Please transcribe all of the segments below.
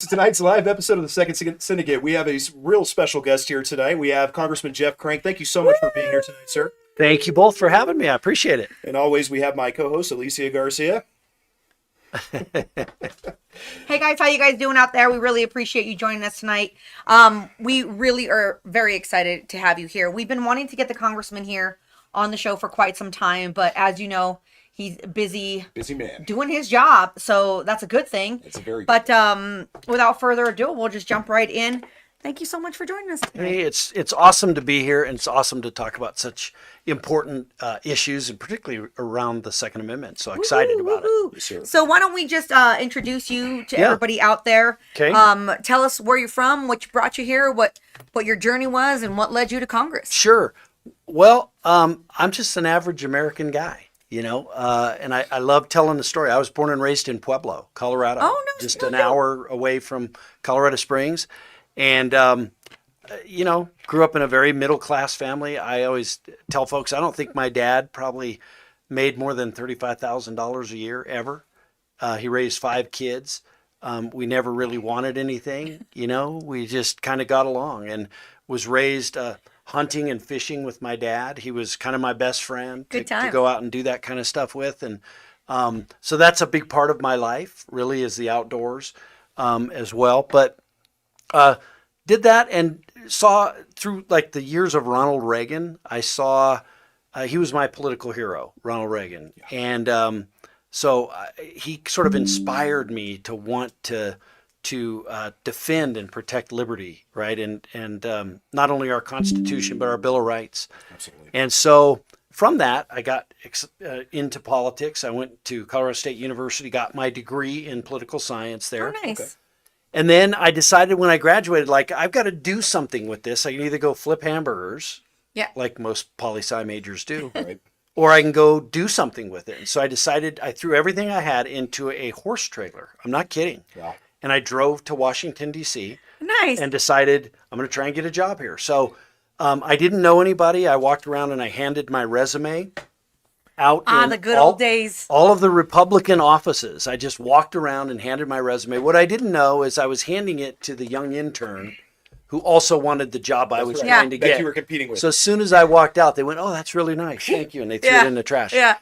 to tonight's live episode of the Second Syndicate. We have a real special guest here tonight. We have Congressman Jeff Crank. Thank you so much for being here tonight, sir. Thank you both for having me. I appreciate it. And always, we have my co-host, Alicia Garcia. Hey guys, how you guys doing out there? We really appreciate you joining us tonight. We really are very excited to have you here. We've been wanting to get the congressman here on the show for quite some time, but as you know, he's busy man doing his job, so that's a good thing. It's a very good But without further ado, we'll just jump right in. Thank you so much for joining us tonight. Hey, it's awesome to be here, and it's awesome to talk about such important issues, and particularly around the Second Amendment. So excited about it. Yes, sir. So why don't we just introduce you to everybody out there? Okay. Tell us where you're from, what brought you here, what your journey was, and what led you to Congress. Sure. Well, I'm just an average American guy, and I love telling the story. I was born and raised in Pueblo, Colorado. Oh, no, just no, an no. hour away from Colorado Springs. And, grew up in a very middle-class family. I always tell folks, I don't think my dad probably made more than $35,000 a year ever. He raised 5 kids. We never really wanted anything, we just kind of got along, and was raised hunting and fishing with my dad. He was kind of my best friend to go out and do that kind of stuff with. And so that's a big part of my life, really, is the outdoors as well. But did that and saw through like the years of Ronald Reagan. I saw he was my political hero, Ronald Reagan, and so he sort of inspired me to want to defend and protect liberty, right? And not only our Constitution but our Bill of Rights. Absolutely. And so from that, I got into politics. I went to Colorado State University, got my degree in political science there. Oh, nice. Okay. And then I decided when I graduated, I've got to do something with this. I can either go flip hamburgers, like most poli-sci majors do, Right. or I can go do something with it. And so I decided I threw everything I had into a horse trailer. I'm not kidding. Wow. And I drove to Washington, D.C. Nice. and decided I'm going to try and get a job here. So I didn't know anybody. I walked around and I handed my resume out in the good old days. all of the Republican offices. I just walked around and handed my resume. What I didn't know is I was handing it to the young intern who also wanted the job I was trying to That get. you were competing with. So as soon as I walked out, they went, "Oh, that's really nice. Thank you." And they threw it in the trash. Yeah.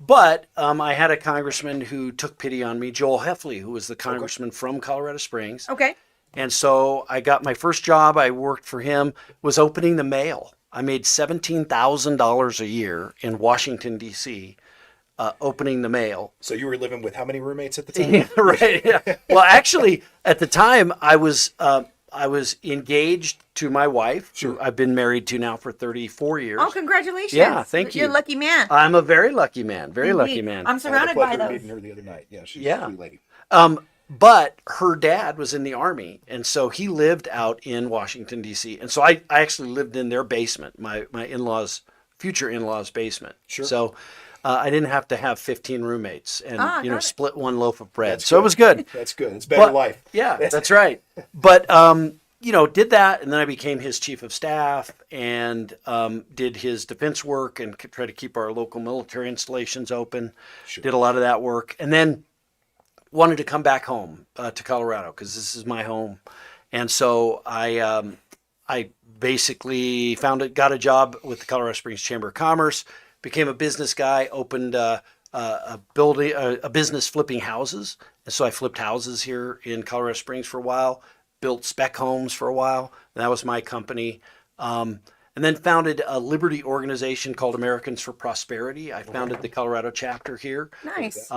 But I had a congressman who took pity on me, Joel Hefley, who was the congressman from Colorado Springs. Okay. And so I got my first job. I worked for him, was opening the mail. I made $17,000 a year in Washington, D.C., opening the mail. So you were living with how many roommates at the time? Yeah, right. Yeah. Well, actually, at the time, I was engaged to my wife, who I've been married to now for 34 years. Oh, congratulations. Yeah, thank you. You're a lucky man. I'm a very lucky man. Very Indeed. lucky man. I'm surrounded by I had the pleasure of those. meeting her the other night. Yeah, she's Yeah. a sweet lady. But her dad was in the Army, and so he lived out in Washington, D.C. And so I actually lived in their basement, my in-laws, future in-laws' basement. Sure. So I didn't have to have 15 roommates and got it. split one loaf of bread. That's So good. it was good. That's good. It's better But- life. Yeah, that's right. But did that, and then I became his chief of staff and did his defense work and try to keep our local military installations open. Sure. Did a lot of that work, and then wanted to come back home to Colorado because this is my home, and so I basically got a job with the Colorado Springs Chamber of Commerce, became a business guy, opened a business flipping houses, and so I flipped houses here in Colorado Springs for a while, built spec homes for a while, and that was my company. And then founded a liberty organization called Americans for Prosperity. I founded the Colorado chapter here. Nice.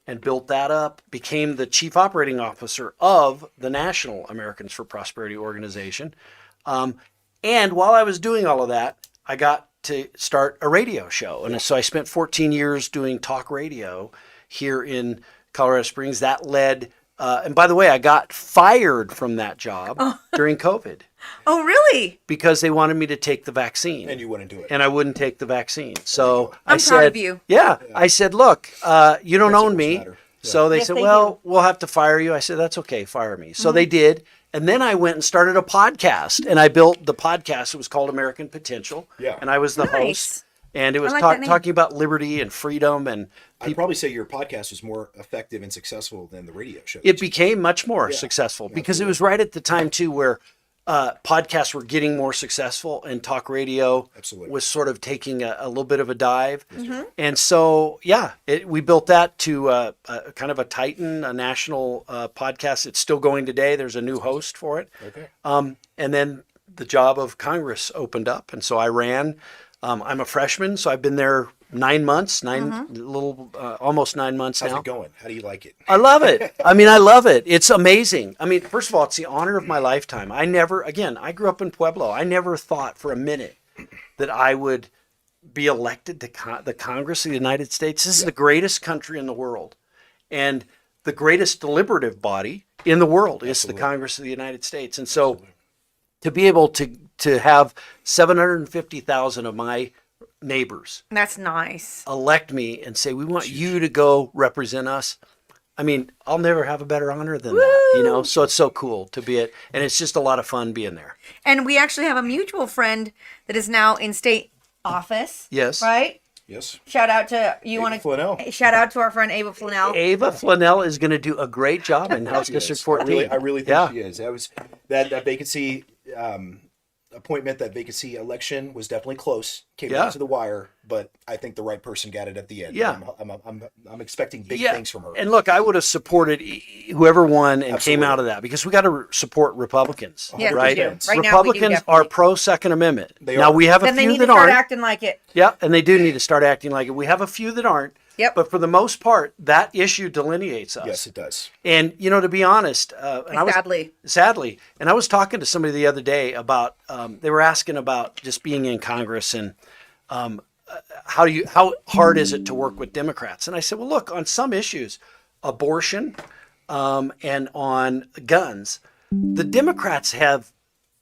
And built that up, became the chief operating officer of the National Americans for Prosperity organization. And while I was doing all of that, I got to start a radio show. And so I spent 14 years doing talk radio here in Colorado Springs. That led, and by the way, I got fired from that job during COVID Oh, really? because they wanted me to take the vaccine. And you wouldn't do it. And I wouldn't take the vaccine. So I I'm said, proud of you. Yeah, I said, look, you don't own me. matter. Yeah. So they Yes, said, they well, do. we'll have to fire you. I said, that's okay, fire me. So they did. And then I went and started a podcast, and I built the podcast. It was called American Potential. Yeah. And I was the Nice. host. And it was like that name. talking about liberty and freedom, and I'd probably say your podcast was more effective and successful than the radio show. it became much more successful because it was right at the time too where podcasts were getting more successful and talk radio was sort of taking a little bit of a dive. And so, we built that to kind of a titan, a national podcast. It's still going today. There's a new host for it. Okay. And then the job of Congress opened up. And so I ran. I'm a freshman, so I've been there 9 months, almost 9 months now. How's it going? How do you like it? I love it. I mean, I love it. It's amazing. I mean, first of all, it's the honor of my lifetime. I grew up in Pueblo. I never thought for a minute that I would be elected to the Congress of the United States. This is the greatest country in the world. And the greatest deliberative body in the world is the Congress of the United States. And so to be able to have 750,000 of my neighbors That's nice. elect me and say, we want you to go represent us. I mean, I'll never have a better honor than that, so it's so cool to be it. And it's just a lot of fun being there. And we actually have a mutual friend that is now in state office. Yes. Right? Yes. Shout out to Flannel. Shout out to our friend Ava Flannel. Ava Flannel is going to do a great job in House District 14. I really think she is. That was that vacancy appointment, that vacancy election was definitely close. Came down to the wire, but I think the right person got it at the end. Yeah. I'm expecting big things from her. And look, I would have supported whoever won and came out of that because we got to support Republicans, Yes, right? we do. Right now, we do Republicans definitely. are pro Second Amendment. Now we have a Then they few need that to start aren't. acting like it. Yeah, and they do need to start acting like it. We have a few that aren't. Yep. But for the most part, that issue delineates us. Yes, it does. And to be honest, sadly, and I was talking to somebody the other day about they were asking about just being in Congress and how hard is it to work with Democrats? And I said, well, look, on some issues, abortion and on guns, the Democrats have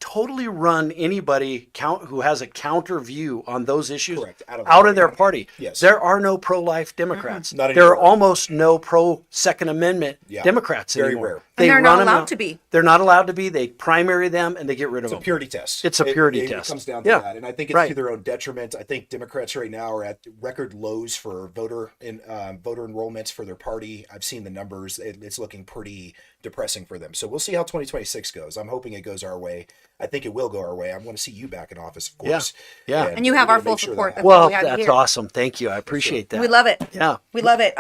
totally run anybody who has a counter view on those issues out of their party. Yes. There are no pro-life Democrats. Not there are anymore. almost no pro-Second Amendment Democrats Very anymore. rare. And they're not them allowed out. to be. They're not allowed to be. They primary them and they get rid of them. It's a purity test. It's a purity It test. comes down to that, and I think it's Right. to their own detriment. I think Democrats right now are at record lows for voter enrollments for their party. I've seen the numbers; it's looking pretty depressing for them. So we'll see how 2026 goes. I'm hoping it goes our way. I think it will go our way. I want to see you back in office, of course. Yeah. And you have our full support. That's Well, why we have you that's here. awesome. Thank you. I appreciate that. We love it. Yeah. We love it.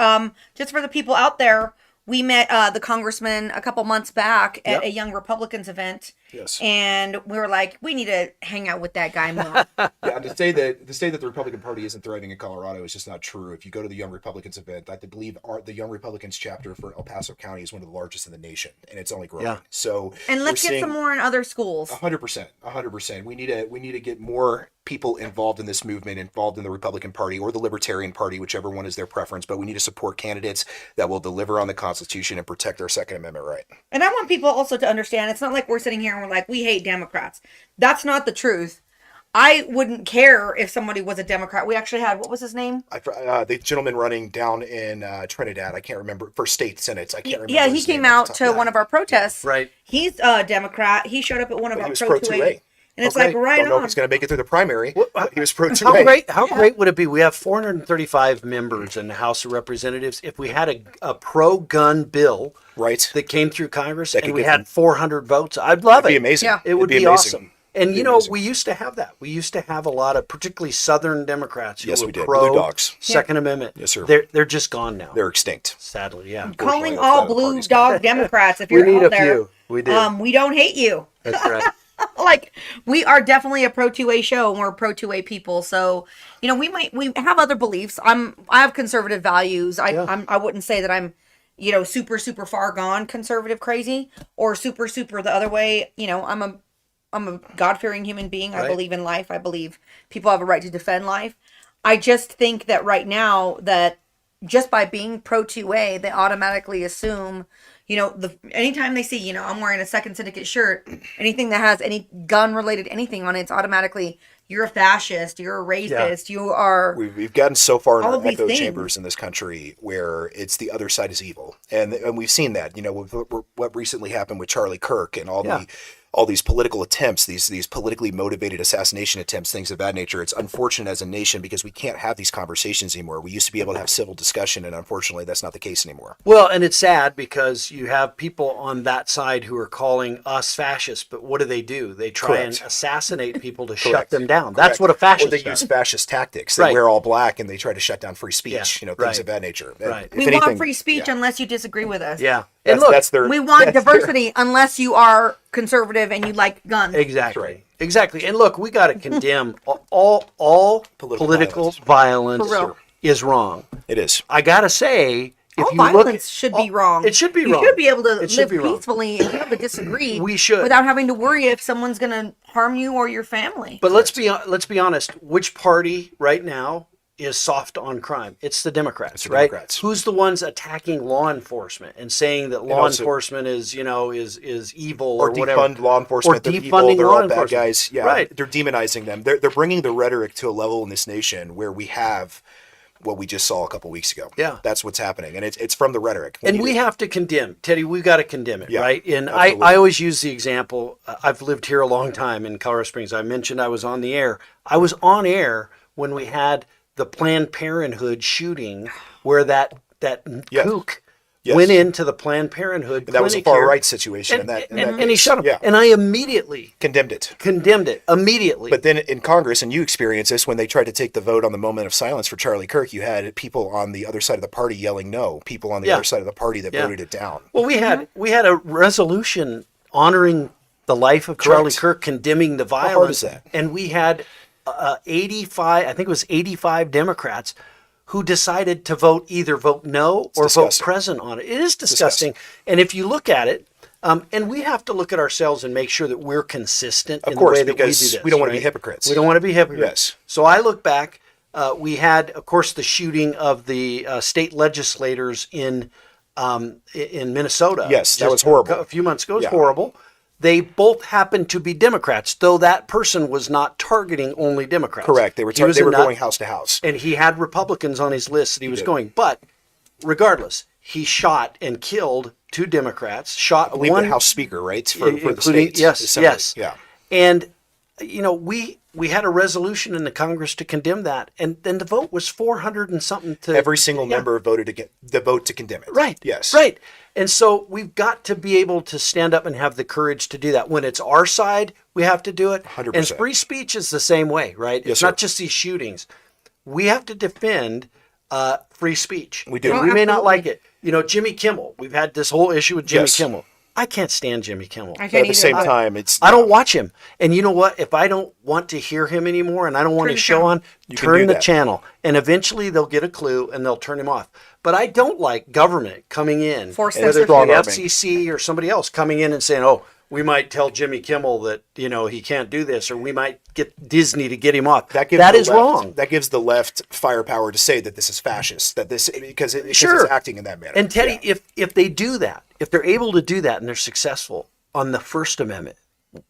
Just for the people out there, we met the congressman a couple months back at a Young Republicans event. Yes. And we were like, we need to hang out with that guy more. Yeah, to say that the Republican Party isn't thriving in Colorado is just not true. If you go to the Young Republicans event, I believe the Young Republicans chapter for El Paso County is one of the largest in the nation, and it's only growing. Yeah. So And let's get some more in other schools. 100%. We need to get more people involved in this movement, involved in the Republican Party or the Libertarian Party, whichever one is their preference. But we need to support candidates that will deliver on the Constitution and protect our Second Amendment right. And I want people also to understand, it's not like we're sitting here and we're like, we hate Democrats. That's not the truth. I wouldn't care if somebody was a Democrat. We actually had, what was his name? The gentleman running down in Trinidad, I can't remember, for state senates. I can't remember. Yeah, he his came name out off the top to of my one head. of our protests. Right. He's a Democrat. He showed up at one of But our he was Pro pro 2A. 2A. And it's Okay. like right Don't know if on. it's going to make it through the primary. But he was pro 2A. How great would it be? We have 435 members in the House of Representatives. If we had a pro-gun bill Right. that came through Congress That and could we get had them- 400 votes, I'd love It'd be it. amazing. Yeah. It would It'd be amazing. awesome. And It'd be amazing. we used to have that. We used to have a lot of, particularly Southern Democrats who Yes, were we did. pro Blue dogs. Second Amendment. Yes, sir. They're just gone now. They're extinct. Sadly, yeah. Calling Unfortunately, all the blue party's dog Democrats, if We you're need out a there. few. We do. We don't hate you. That's right. Like, we are definitely a pro 2A show and we're pro 2A people. So, we have other beliefs. I have conservative values. I wouldn't say that I'm, super, super far gone conservative crazy or super, super the other way. I'm a God-fearing human being. I Right. believe in life. I believe people have a right to defend life. I just think that right now that just by being pro 2A, they automatically assume, anytime they see, I'm wearing a Second Syndicate shirt, anything that has any gun-related anything on it, it's automatically, you're a fascist, you're a racist, you are... We've gotten so far in all our of these echo things. chambers in this country where it's the other side is evil, and we've seen that. With what recently happened with Charlie Kirk and all all these political attempts, these politically motivated assassination attempts, things of that nature. It's unfortunate as a nation because we can't have these conversations anymore. We used to be able to have civil discussion, and unfortunately, that's not the case anymore. Well, and it's sad because you have people on that side who are calling us fascists, but what do? They try Correct. and assassinate people to shut Correct. them down. Correct. That's what a fascist Or they does. use fascist tactics. They Right. wear all black and they try to shut down free speech. Yeah. Things Right. of that nature. And Right. if We anything- want free speech yeah. unless you disagree with us. Yeah. That's, And look, that's their. We want that's their- diversity unless you are conservative and you like guns. exactly. Right. Exactly. And look, we got to condemn all political violence For real. is wrong. It is. I got to say, if All you violence look, should be wrong. It should be you wrong. You should be able to It should live be wrong. peacefully and be able to disagree. We should. without having to worry if someone's going to harm you or your family. But let's be honest. Which party right now is soft on crime? It's the Democrats, the right? Democrats. Who's the ones attacking law enforcement and saying that law also- enforcement is evil Or whatever? defund law enforcement. Or They're defunding evil, they're law all bad enforcement. guys. Yeah, Right. They're demonizing them. They're bringing the rhetoric to a level in this nation where we have what we just saw a couple weeks ago. Yeah. That's what's happening, and it's from the rhetoric. And we have to condemn, Teddy. We got to condemn it, Yeah, right? And absolutely. I always use the example. I've lived here a long time in Colorado Springs. I mentioned I was on the air. I was on air when we had the Planned Parenthood shooting, where that Yeah. kook Yes. went into the Planned Parenthood And that was a clinic far here, right situation. and, in that and he case. shot him. Yeah. And I immediately Condemned it. condemned it immediately. But then in Congress, and you experienced this when they tried to take the vote on the moment of silence for Charlie Kirk, you had people on the other side of the party yelling no, people on the Yeah. other side of the party that Yeah. voted it down. Well, we had a resolution honoring the life of Charlie Correct. Kirk, condemning the violence. hard is that? And we had 85, I think it was 85 Democrats who decided to either vote no or vote disgusting. present on it. It is disgusting. And if you look at it, and we have to look at ourselves and make sure that we're consistent in course, the way that we because do this. we don't wanna be right? hypocrites. We don't want to be hypocrites. Yes. So I look back. We had, of course, the shooting of the state legislators in Minnesota. Yes, that just was horrible. A few months ago. It was Yeah. horrible. They both happened to be Democrats, though that person was not targeting only Democrats. Correct. They were He was they a were nut, going house to house. and he had Republicans on his list that he was did. going. But regardless, he shot and killed two Democrats. Shot I believe one, the House Speaker, right, for the including state. yes, Assembly. yes, Yeah. And we had a resolution in the Congress to condemn that, and then the vote was 400 and something to Every single yeah. member voted against the vote to condemn it. Right. Yes. Right. And so we've got to be able to stand up and have the courage to do that. When it's our side, we have to do it. 100%. And free speech is the same way, right? Yes, It's not sir. just these shootings. We have to defend free speech. We do. And Oh, we may not absolutely. like it. Jimmy Kimmel. We've had this whole issue with Jimmy Yes. Kimmel. I can't stand Jimmy Kimmel. I But can't at the same either. time, it's I don't watch him. And you know what? If I don't want to hear him anymore and I don't want Turn his the show channel. on, You can turn do the that. channel. And eventually they'll get a clue and they'll turn him off. But I don't like government coming in, Forced whether it's the strong-arming. FCC or somebody else coming in and saying, oh, we might tell Jimmy Kimmel that, he can't do this, or we might get Disney to get him off. that That the is left- wrong. That gives the left firepower to say that this is fascist, because Sure. it's acting in that manner. And Teddy, Yeah. if they do that, if they're able to do that and they're successful on the First Amendment,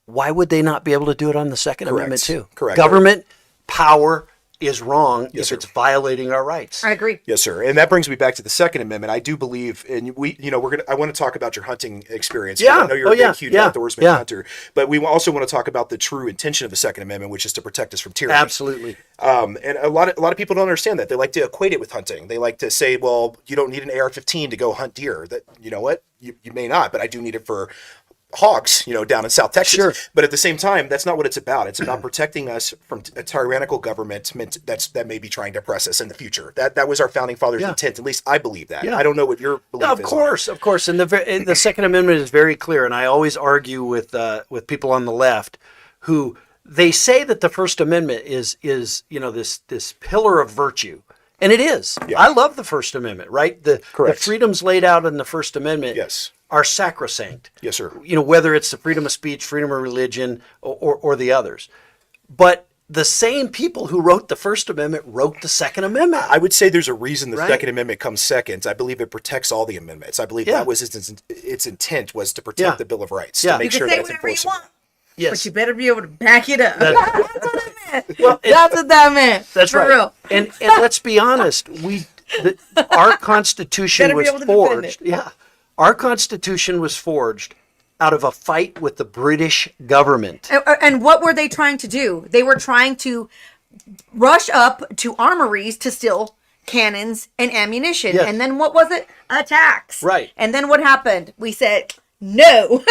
why would they not be able to do it on the Second Correct. Amendment too? Correct. Government power is wrong Yes, if sir. it's violating our rights. I agree. Yes, sir. And that brings me back to the Second Amendment. I do believe, and I want to talk about your hunting experience. Yeah. I know you're Oh, a big, yeah. huge Yeah. outdoorsman Yeah. hunter, but we also want to talk about the true intention of the Second Amendment, which is to protect us from tyranny. Absolutely. And a lot of people don't understand that. They like to equate it with hunting. They like to say, well, you don't need an AR-15 to go hunt deer. That, you know what? You may not, but I do need it for hogs, down in South Texas. Sure. But at the same time, that's not what it's about. It's about protecting us from a tyrannical government that may be trying to oppress us in the future. That was our founding fathers' Yeah. intent. At least I believe that. Yeah. I don't know what your belief Of is. course, of course. And the Second Amendment is very clear. And I always argue with people on the left who they say that the First Amendment is this pillar of virtue. And it is. Yeah. I love the First Amendment, right? The Correct. freedoms laid out in the First Amendment Yes. are sacrosanct. Yes, sir. Whether it's the freedom of speech, freedom of religion, or the others. But the same people who wrote the First Amendment wrote the Second Amendment. I would say there's a reason the Right. Second Amendment comes second. I believe it protects all the amendments. I believe Yeah. that was its intent, was to protect Yeah. the Bill of Rights, Yeah. to make You sure can say that it's whatever you enforceable. want, Yes. but you better be able to back it up. That's what I meant. Well, That's what that meant. That's For right. real. And let's be honest, our Constitution Better be was able to defend forged. Yeah, our Constitution was forged out of a fight with the British government. And what were they trying to do? They were trying to rush up to armories to steal cannons and ammunition. Yes. And then what was it? Attacks. Right. And then what happened? We said, no.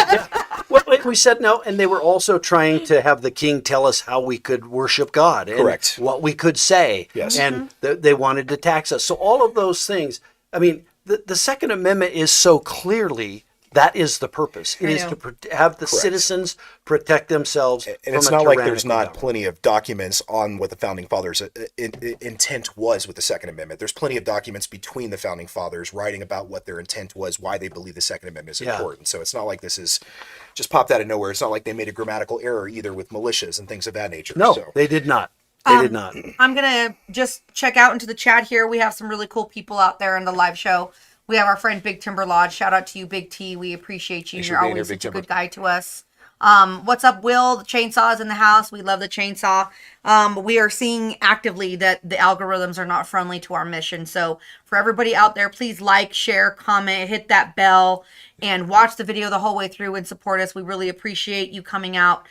Well, we said no, and they were also trying to have the king tell us how we could worship God and Correct. what we could say. Yes. And they wanted to tax us. So all of those things, I mean, the Second Amendment is so clearly that is the purpose. It I is know. to have the Correct. citizens protect themselves. And from it's a not like there's tyrannical not government. plenty of documents on what the founding fathers' intent was with the Second Amendment. There's plenty of documents between the founding fathers writing about what their intent was, why they believe the Second Amendment is Yeah. important. So it's not like this is just popped out of nowhere. It's not like they made a grammatical error either with militias and things of that nature. No, So. they did not. They did not. I'm going to just check out into the chat here. We have some really cool people out there in the live show. We have our friend Big Timber Lodge. Shout out to you, Big T. We appreciate you. Thanks You're for being always here, Big such a Timber. good guy to us. What's up, Will? The chainsaw is in the house. We love the chainsaw. We are seeing actively that the algorithms are not friendly to our mission. So for everybody out there, please like, share, comment, hit that bell, and watch the video the whole way through and support us. We really appreciate you coming out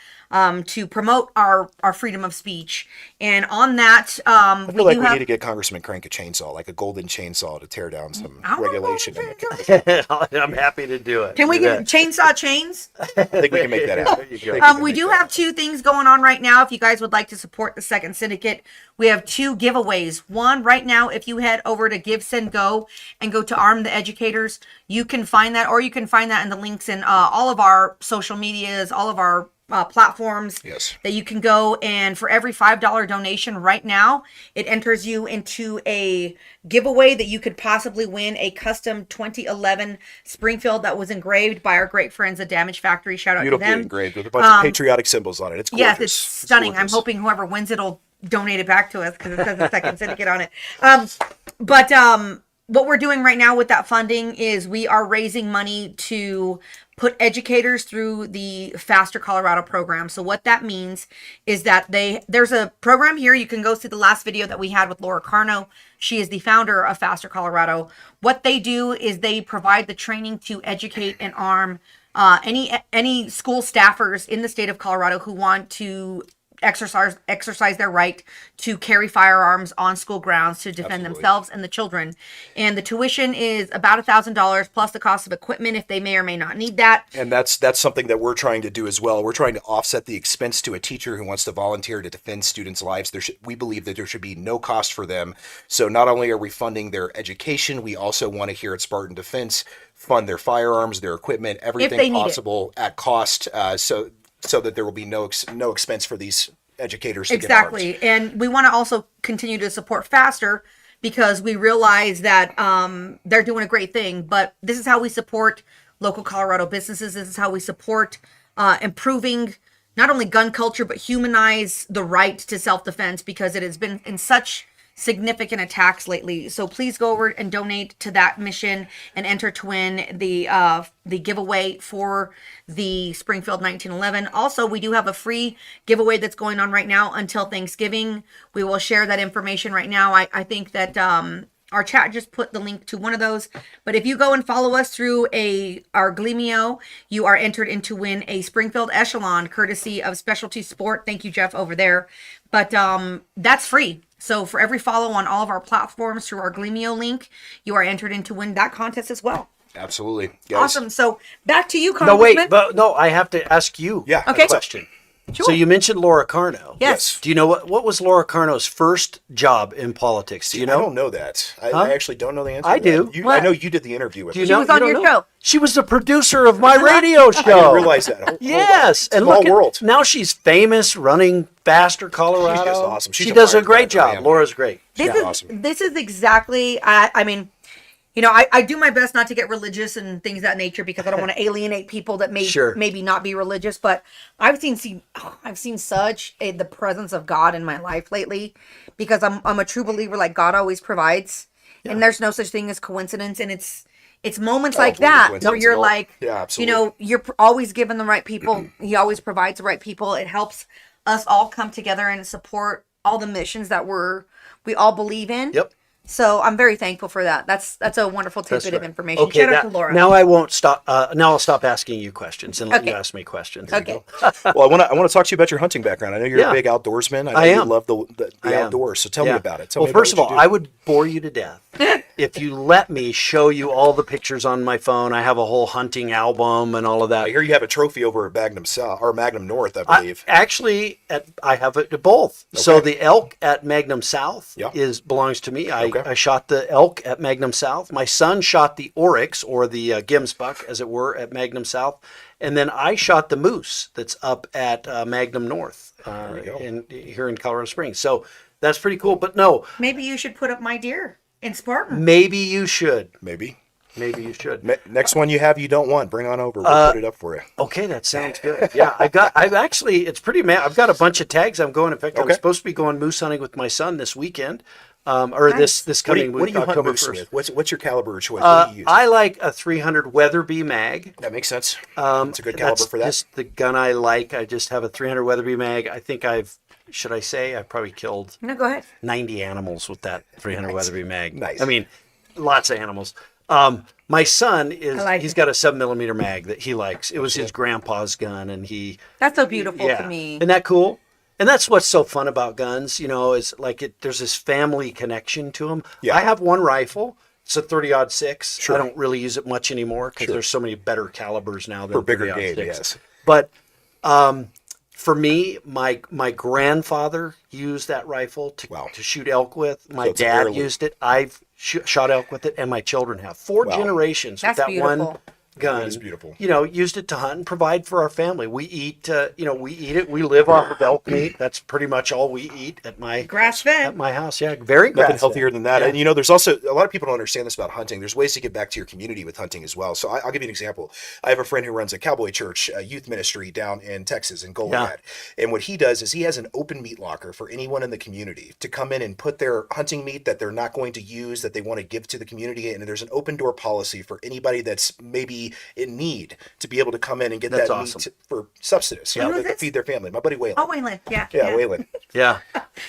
to promote our freedom of speech. And on that, I feel like we have... need to get Congressman Crank a chainsaw, like a golden chainsaw to tear down some I want a regulation. golden I'm happy to do it. Can we Do get chainsaw chains? I think we can make that happen. There you go. I think We can do make that have two things going on right now. If you guys would like to support the Second Syndicate, we have two giveaways. One right now, if you head over to Give, Send, Go and go to Arm the Educators, you can find that, or you can find that in the links in all of our social medias, all of our platforms. Yes. That you can go, and for every $5 donation right now, it enters you into a giveaway that you could possibly win a custom 2011 Springfield that was engraved by our great friends at Damage Factory. Shout out to Beautifully them. engraved with a bunch of patriotic symbols on it. It's gorgeous. Yes, it's stunning. I'm gorgeous. hoping whoever wins it will donate it back to us because it says the Second Syndicate on it. What we're doing right now with that funding is we are raising money to put educators through the Faster Colorado program. So what that means is that there's a program here. You can go see the last video that we had with Laura Carno. She is the founder of Faster Colorado. What they do is they provide the training to educate and arm any school staffers in the state of Colorado who want to exercise their right to carry firearms on school grounds to defend Absolutely. themselves and the children. And the tuition is about $1,000 plus the cost of equipment if they may or may not need that. And that's something that we're trying to do as well. We're trying to offset the expense to a teacher who wants to volunteer to defend students' lives. We believe that there should be no cost for them. So not only are we funding their education, we also want to, here at Spartan Defense, fund their firearms, their equipment, they everything need it. possible at cost, so that there will be no expense for these educators to Exactly. get armed. And we want to also continue to support Faster because we realize that they're doing a great thing. But this is how we support local Colorado businesses. This is how we support improving not only gun culture, but humanize the right to self-defense because it has been in such significant attacks lately. So please go over and donate to that mission and enter to win the giveaway for the Springfield 1911. Also, we do have a free giveaway that's going on right now until Thanksgiving. We will share that information right now. I think that our chat just put the link to one of those. But if you go and follow us through our Gleamio, you are entered in to win a Springfield Echelon courtesy of Specialty Sport. Thank you, Jeff, over there. But that's free. So for every follow on all of our platforms through our Gleamio link, you are entered in to win that contest as well. Absolutely. Guys. Awesome. So back to you, No, Congressman. wait, but no, I have to ask you Yeah. Okay. a question. Sure. So you mentioned Laura Carno. Yes. Do you know what was Laura Carno's first job in politics? Do you I know? don't know that. I Huh? actually don't know the answer. I to that. do. I What? know you did the interview with Do you her. She know? was on You your don't know? show. She was the producer of my radio show. I didn't realize that. Hold Yes, on. and Small look at, world. now she's famous, running Faster Colorado. She's just awesome. She's she a does a firecracker, great job. man. Laura's great. This Yeah. is Awesome. this is exactly. I mean, you know, I do my best not to get religious and things of that nature because I don't want to alienate people that may Sure. maybe not be religious. But I've seen such the presence of God in my life lately because I'm a true believer. Like God always provides, and there's no such thing as coincidence. And it's moments like believe in that where coincidence you're at all. like, Yeah, you absolutely. know, you're always given the right people. He always provides the right people. It helps us all come together and support all the missions that we all believe in. Yep. So I'm very thankful for that. That's a wonderful That's tidbit of right. information. Okay, Shout out to Laura. now I won't stop. Now I'll stop asking you questions and let Okay. you ask me questions. Okay. Well, I want to talk to you about your hunting background. I know you're Yeah. a big outdoorsman. I know I you am. love the I am. outdoors. So tell me Yeah. about it. Tell Well, me about first of what all, you do. I would bore you to death if you let me show you all the pictures on my phone. I have a whole hunting album and all of that. I hear you have a trophy over at Magnum South or Magnum North, I believe. I have it both. So Okay. the elk at Magnum South Yeah. belongs to me. Okay. I shot the elk at Magnum South. My son shot the oryx, or the Gemsbuck, as it were, at Magnum South, and then I shot the moose that's up at Magnum North There you go. here in Colorado Springs. So that's pretty cool. But no, Maybe you should put up my deer in Spartan. maybe you should. Maybe. Maybe you should. Next one you have you don't want, bring on over. We'll put it up for you. Okay, that sounds good. Yeah, it's pretty I've got a bunch of tags I'm going. In fact, I'm Okay. supposed to be going moose hunting with my son this weekend, or Nice. this What do coming you, what week, do you hunt October moose 1st. with? What's your caliber of choice? What do you use? I like a 300 Weatherby mag. That makes sense. It's a good caliber That's for that. just the gun I like. I just have a 300 Weatherby mag. I think should I say, I've probably killed No, go ahead. 90 animals with that 300 Weatherby mag. Nice. I mean, lots of animals. My son he's got a 7mm mag that he likes. It was his grandpa's gun, and That's so beautiful to me. Isn't that cool? And that's what's so fun about guns, is like there's this family connection to them. Yeah. I have one rifle. It's a 30-06. Sure. I don't really use it much anymore because there's so many better calibers now than For bigger 30-06. game, yes. But for me, my grandfather used that rifle to shoot elk with. My So it's dad heirloom. used it. I've shot elk with it, and my children have. Four Wow. generations That's with that one beautiful. gun. That is beautiful. Used it to hunt and provide for our family. We eat, we eat it. We live off of elk meat. That's pretty much all we eat at my Grass fed. house. Yeah, very Nothing grass-fed. healthier than that. Yeah. And there's also a lot of people don't understand this about hunting. There's ways to get back to your community with hunting as well. So I'll give you an example. I have a friend who runs a cowboy church youth ministry down in Texas in Goliad. And what he does is he has an open meat locker for anyone in the community to come in and put their hunting meat that they're not going to use, that they want to give to the community. And there's an open door policy for anybody that's maybe in need to be able to come in and get That's that awesome. meat for subsistence. Who is They can this? feed their family. My buddy Waylon. Oh, Waylon. Yeah. Yeah, Waylon. Yeah.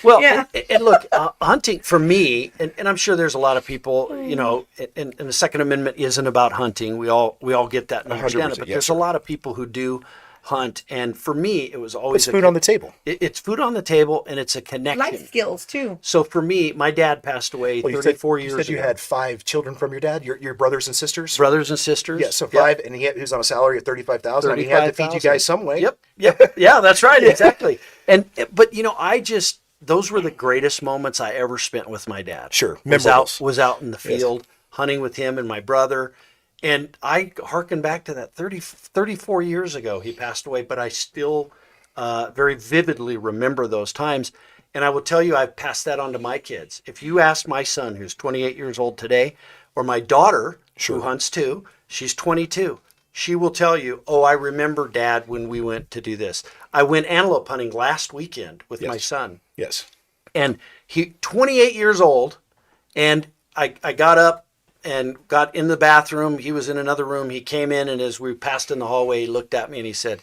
Well, Yeah. and look, hunting for me, and I'm sure there's a lot of people, and the Second Amendment isn't about hunting. We all get that and understand it, 100%, but yes, there's sir. a lot of people who do hunt, and for me, it was always It's food on the table. It's food on the table, and it's a connection. Life skills too. So for me, my dad passed away Well, 34 you years said you ago. had 5 children from your dad, your brothers and sisters? Brothers and sisters. Yeah, so Yep. 5, and he was on a salary of 35,000. I mean, he had to feed you guys some way. Yep. Yeah, that's right. Exactly. But those were the greatest moments I ever spent with my dad. Sure. Was Memorables. out in the field hunting with him and my brother. And I hearken back to that 34 years ago. He passed away, but I still very vividly remember those times. And I will tell you, I've passed that on to my kids. If you ask my son, who's 28 years old today, or my daughter, who hunts too, she's 22. She will tell you, oh, I remember, Dad, when we went to do this. I went antelope hunting last weekend with my son. Yes. And he, 28 years old, and I got up and got in the bathroom. He was in another room. He came in, and as we passed in the hallway, he looked at me and he said,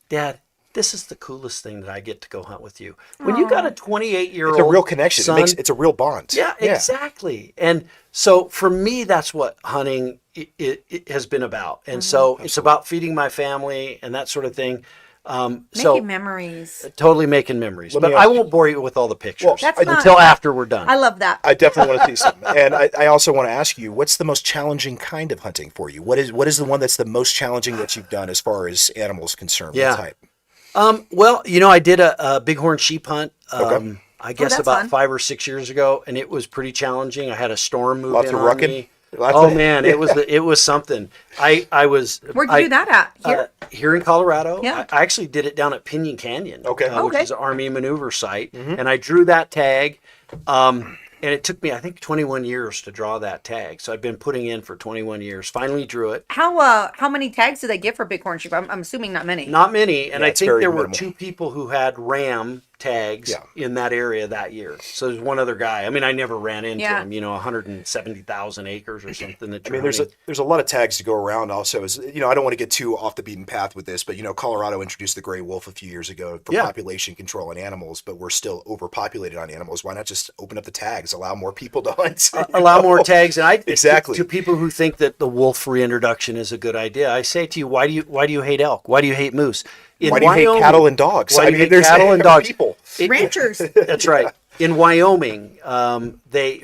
Dad, this is the coolest thing that I get to go hunt with you. When you got a 28-year-old It's a real connection. son, It's a real bond. yeah, exactly. And so for me, that's what hunting it has been about. And so it's about feeding my family and that sort of thing. Making memories. Totally making memories. Let But me I ask won't bore you with all the pictures Well, That's until fine. after we're done. I love that. I definitely want to see something. And I also want to ask you, what's the most challenging kind of hunting for you? What is the one that's the most challenging that you've done as far as animals concerned? Yeah. What type? Well, I did a bighorn sheep hunt. Okay. I guess that's about fun. 5 or 6 years ago, and it was pretty challenging. I had a storm move Lots in of on rucking? me. Lots Oh of- man, it was something. I was. Where'd you do that at? Here? Here in Colorado. Yeah. I actually did it down at Pinyon Canyon. Okay. Which Okay. is an Army maneuver site, and I drew that tag. And it took me, I think, 21 years to draw that tag. So I've been putting in for 21 years. Finally drew it. How many tags do they give for bighorn sheep? I'm assuming not many. Not many, and Yeah, I it's think very there were minimal. 2 people who had ram tags Yeah. in that area that year. So there's one other guy. I mean, I never ran into Yeah. him. 170,000 acres or something. That I mean, you're there's a lot of tags to go around. Also, is I don't want to get too off the beaten path with this, but Colorado introduced the gray wolf a few years ago for Yeah. population control on animals, but we're still overpopulated on animals. Why not just open up the tags, allow more people to hunt? allow more tags, and Exactly. to people who think that the wolf reintroduction is a good idea. I say to you, why do you hate elk? Why do you hate moose? In Why do you hate Wyoming- cattle and dogs? Why do you hate there's cattle and dogs? people. Ranchers. That's right. In Wyoming, they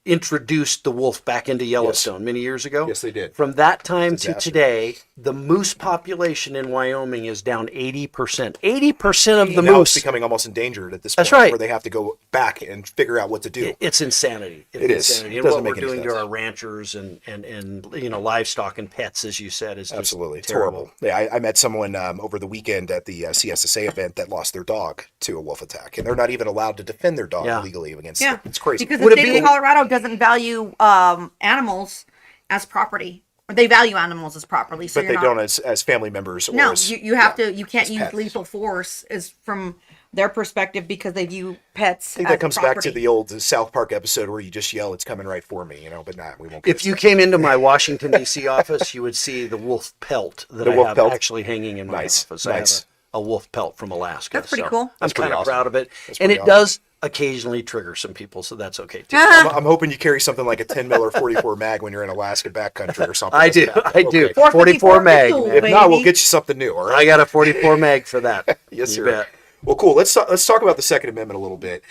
introduced the wolf back into Yellowstone many years ago. Yes, they did. From that time to Disaster. today, the moose population in Wyoming is down 80%. 80% of the Now it's moose. becoming almost endangered at this That's point, right. where they have to go back and figure out what to do. It's insanity. It is. Insanity. It And doesn't what we're make any doing to sense. our ranchers and livestock and pets, as you said, is just Absolutely, it's terrible. horrible. Yeah, I met someone over the weekend at the CSSA event that lost their dog to a wolf attack, and they're not even allowed to defend their dog Yeah. legally against Yeah. it. It's crazy. Because Would the it state be- of Colorado doesn't value animals as property. Or they value animals as property, so but you're they not, don't as family members. Or No, as, you have to. You can't as use pets. lethal force is from their perspective because they view pets. I think as that comes property. back to the old South Park episode where you just yell, "It's coming right for me," but not. We won't. Get If you came into my Washington, D.C. office, you would see the wolf pelt that The I wolf have pelt? actually hanging in my Nice, office. I nice. have a wolf pelt from Alaska. That's pretty so cool. I'm That's pretty kind of awesome. proud of it. That's And pretty it awesome. does occasionally trigger some people, so that's okay too. I'm hoping you carry something like a 10 mil or 44 mag when you're in Alaska backcountry or something. I do. That's I do. okay. 44 mag. pistol, man. If not, we'll baby. get you something new. All right. I got a 44 mag for that. Yes, You sir. bet. Well, cool. Let's talk about the Second Amendment a little bit.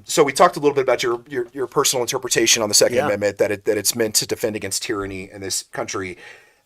So we talked a little bit about your personal interpretation on the Second Yeah. Amendment, that it's meant to defend against tyranny in this country.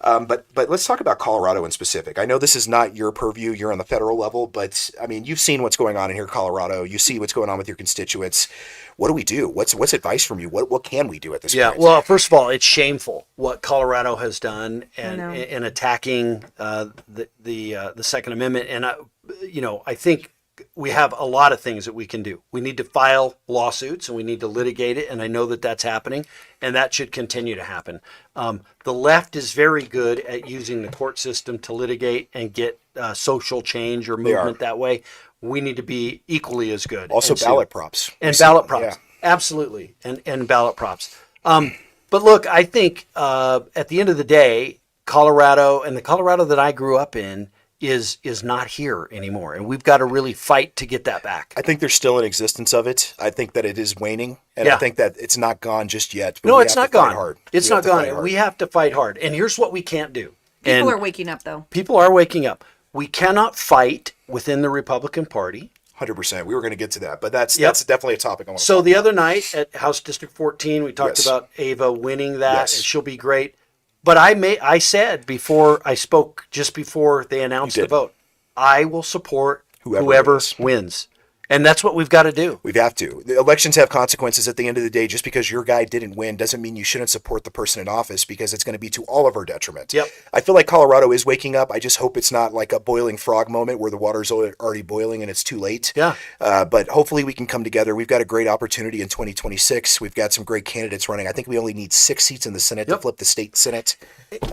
But let's talk about Colorado in specific. I know this is not your purview; you're on the federal level. But I mean, you've seen what's going on in here, Colorado. You see what's going on with your constituents. What do we do? What's advice from you? What can we do at this Yeah. point? Well, first of all, it's shameful what Colorado has done know. in attacking the Second Amendment. And I think we have a lot of things that we can do. We need to file lawsuits and we need to litigate it. And I know that that's happening, and that should continue to happen. The left is very good at using the court system to litigate and get social change or movement that way. We need to be equally as good. Also, And so- ballot props and ballot props. Absolutely. And ballot props. But look, I think at the end of the day, Colorado and the Colorado that I grew up in is not here anymore. And we've got to really fight to get that back. I think there's still an existence of it. I think that it is waning, and Yeah. I think that it's not gone just yet. but No, we it's have not to fight gone. hard. It's We not have to gone. fight And hard. we have to fight hard. And here's what we can't do. People And are waking up though. people are waking up. We cannot fight within the Republican Party. 100%. We were going to get to that, but that's Yep. definitely a topic I want to So the other night at House District 14, we talked Yes. about Ava winning that, Yes. and she'll be great. But I said before I spoke, just before they announced the did. vote, I will support Whoever whoever wins. wins. And that's what we've got to do. We have to. The elections have consequences at the end of the day. Just because your guy didn't win doesn't mean you shouldn't support the person in office, because it's going to be to all of our detriment. Yep. I feel like Colorado is waking up. I just hope it's not like a boiling frog moment where the water's already boiling and it's too late. Yeah. But hopefully we can come together. We've got a great opportunity in 2026. We've got some great candidates running. I think we only need 6 seats in the Senate to Yep. flip the state Senate.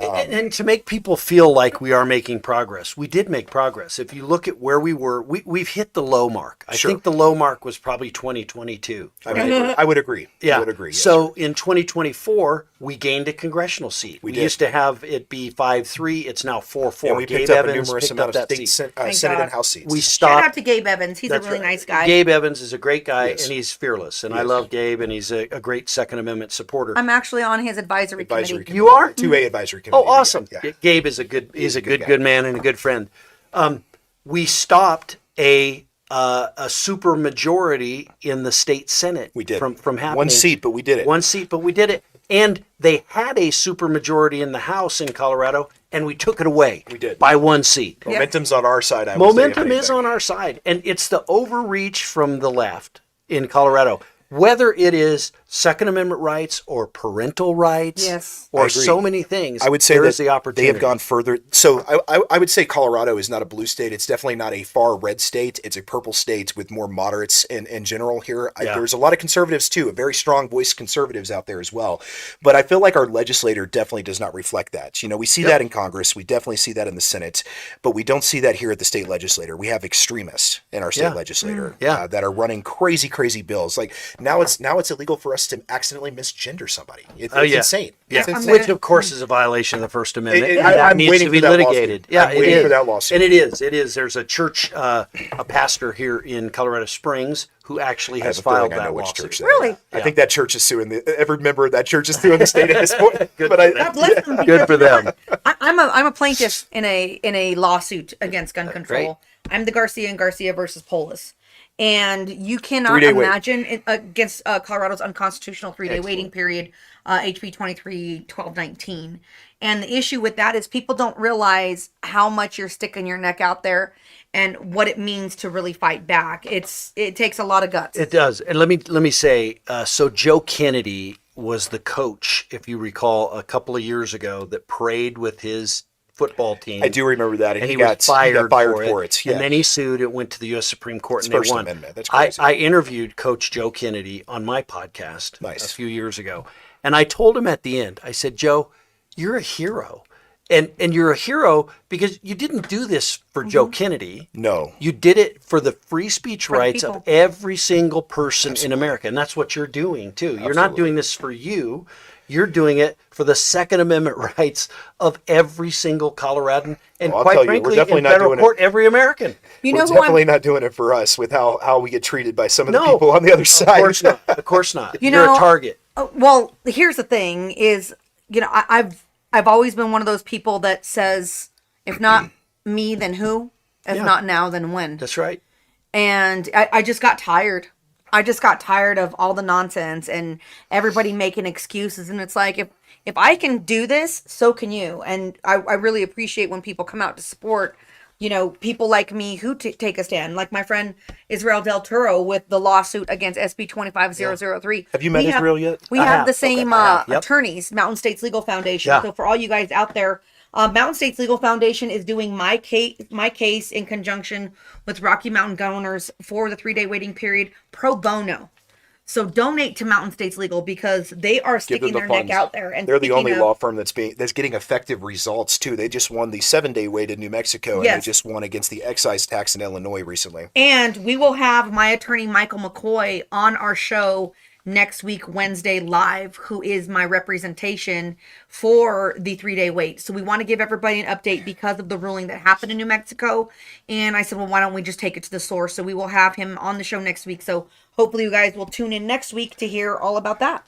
And to make people feel like we are making progress, we did make progress. If you look at where we were, we've hit the low mark. I Sure. think the low mark was probably 2022. I would agree. Yeah. I would agree. Yes, So sir. in 2024, we gained a congressional seat. We did. used to have it be 5-3. It's now 4-4. and we Gabe picked up a Evans numerous picked amount up of that state seat. Senate God. and House seats. We Shout out stopped. to Gabe Evans. He's a That's really right. nice guy. Gabe Evans is a great guy, Yes. and he's fearless. And I Yes. love Gabe, and he's a great Second Amendment supporter. I'm actually on his advisory Advisory committee. committee. You are? 2A advisory committee. Oh, awesome! Yeah. Gabe is a good. He's a good good guy. man and a good friend. We stopped a super majority in the state Senate. We did. from happening. One seat, but we did it. One seat, but we did it. And they had a super majority in the House in Colorado, and we took it away. We did. By one seat. Momentum's on our side. I would say, if Momentum is anything. on our side, and it's the overreach from the left in Colorado. Whether it is Second Amendment rights or parental rights, Yes. I or agree. so many things. I would say there that is the opportunity. they have gone further. So I would say Colorado is not a blue state. It's definitely not a far red state. It's a purple state with more moderates in general here. Yeah. There's a lot of conservatives too, a very strong voice conservatives out there as well. But I feel like our legislator definitely does not reflect that. You know, we see that in Congress. We definitely see that in the Senate, but we don't see that here at the state legislature. We have extremists in our state Yeah. legislature Yeah. that are running crazy bills. Like now it's illegal for us to accidentally misgender somebody. It's insane. Yeah, It's insane. which of course is a violation of the First Amendment. and that I'm needs waiting to be for that litigated. lawsuit. Yeah, I'm it waiting is. for that lawsuit. And it is. It is. There's a church, a pastor here in Colorado Springs who actually I has have a feeling filed I know that which lawsuit. church that Really? is. I Yeah. think that church is suing every member of that church is suing the state at this point. But God bless them. Good for them. I'm a plaintiff in a lawsuit against gun control. I'm the Garcia and Garcia versus Polis. And you cannot 3-day wait. imagine against Colorado's unconstitutional 3-day waiting period, HB 23-1219. And the issue with that is people don't realize how much you're sticking your neck out there and what it means to really fight back. It takes a lot of guts. It does. And let me say, so Joe Kennedy was the coach, if you recall, a couple of years ago that prayed with his football team. I do remember that, and And he was got fired for it. Yeah. And then he sued. It went to the U.S. Supreme Court, and First they won. Amendment. That's crazy. I interviewed Coach Joe Kennedy on my podcast Nice. a few years ago, and I told him at the end, I said, Joe, you're a hero. And you're a hero because you didn't do this for Joe Kennedy. No. You did it for the free speech the rights of people. every single person in America. And that's what you're doing, too. You're not Absolutely. doing this for you. You're doing it for the Second Amendment rights of every single Coloradan and, Well, I'll quite tell you, we're frankly, definitely in not federal doing it. court, every American. You We're know who definitely I'm, not doing it for us with how we get treated by some of the No. people on the other Of side. course not. Of course not. You You're know- a target. well, here's the thing is, I've always been one of those people that says, if not me, then who? If Yeah. not now, then when? That's right. And I just got tired. I just got tired of all the nonsense and everybody making excuses. And it's like, if I can do this, so can you. And I really appreciate when people come out to support, people like me who take a stand. Like my friend Israel Del Toro with the lawsuit against SB 25003. Have you met Israel yet? We I have have. the same Okay, I have. Yep. attorneys, Mountain States Legal Foundation. Yeah. So for all you guys out there, Mountain States Legal Foundation is doing my case in conjunction with Rocky Mountain Governors for the 3-day waiting period pro bono. So donate to Mountain States Legal because they are Give sticking them their the neck funds. out there. And They're the speaking only of- law firm that's getting effective results too. They just won the 7-day wait in New Mexico, and Yes. they just won against the excise tax in Illinois recently. And we will have my attorney, Michael McCoy, on our show next week, Wednesday, live, who is my representation for the 3-day wait. So we want to give everybody an update because of the ruling that happened in New Mexico. And I said, well, why don't we just take it to the source? So we will have him on the show next week. So hopefully you guys will tune in next week to hear all about that.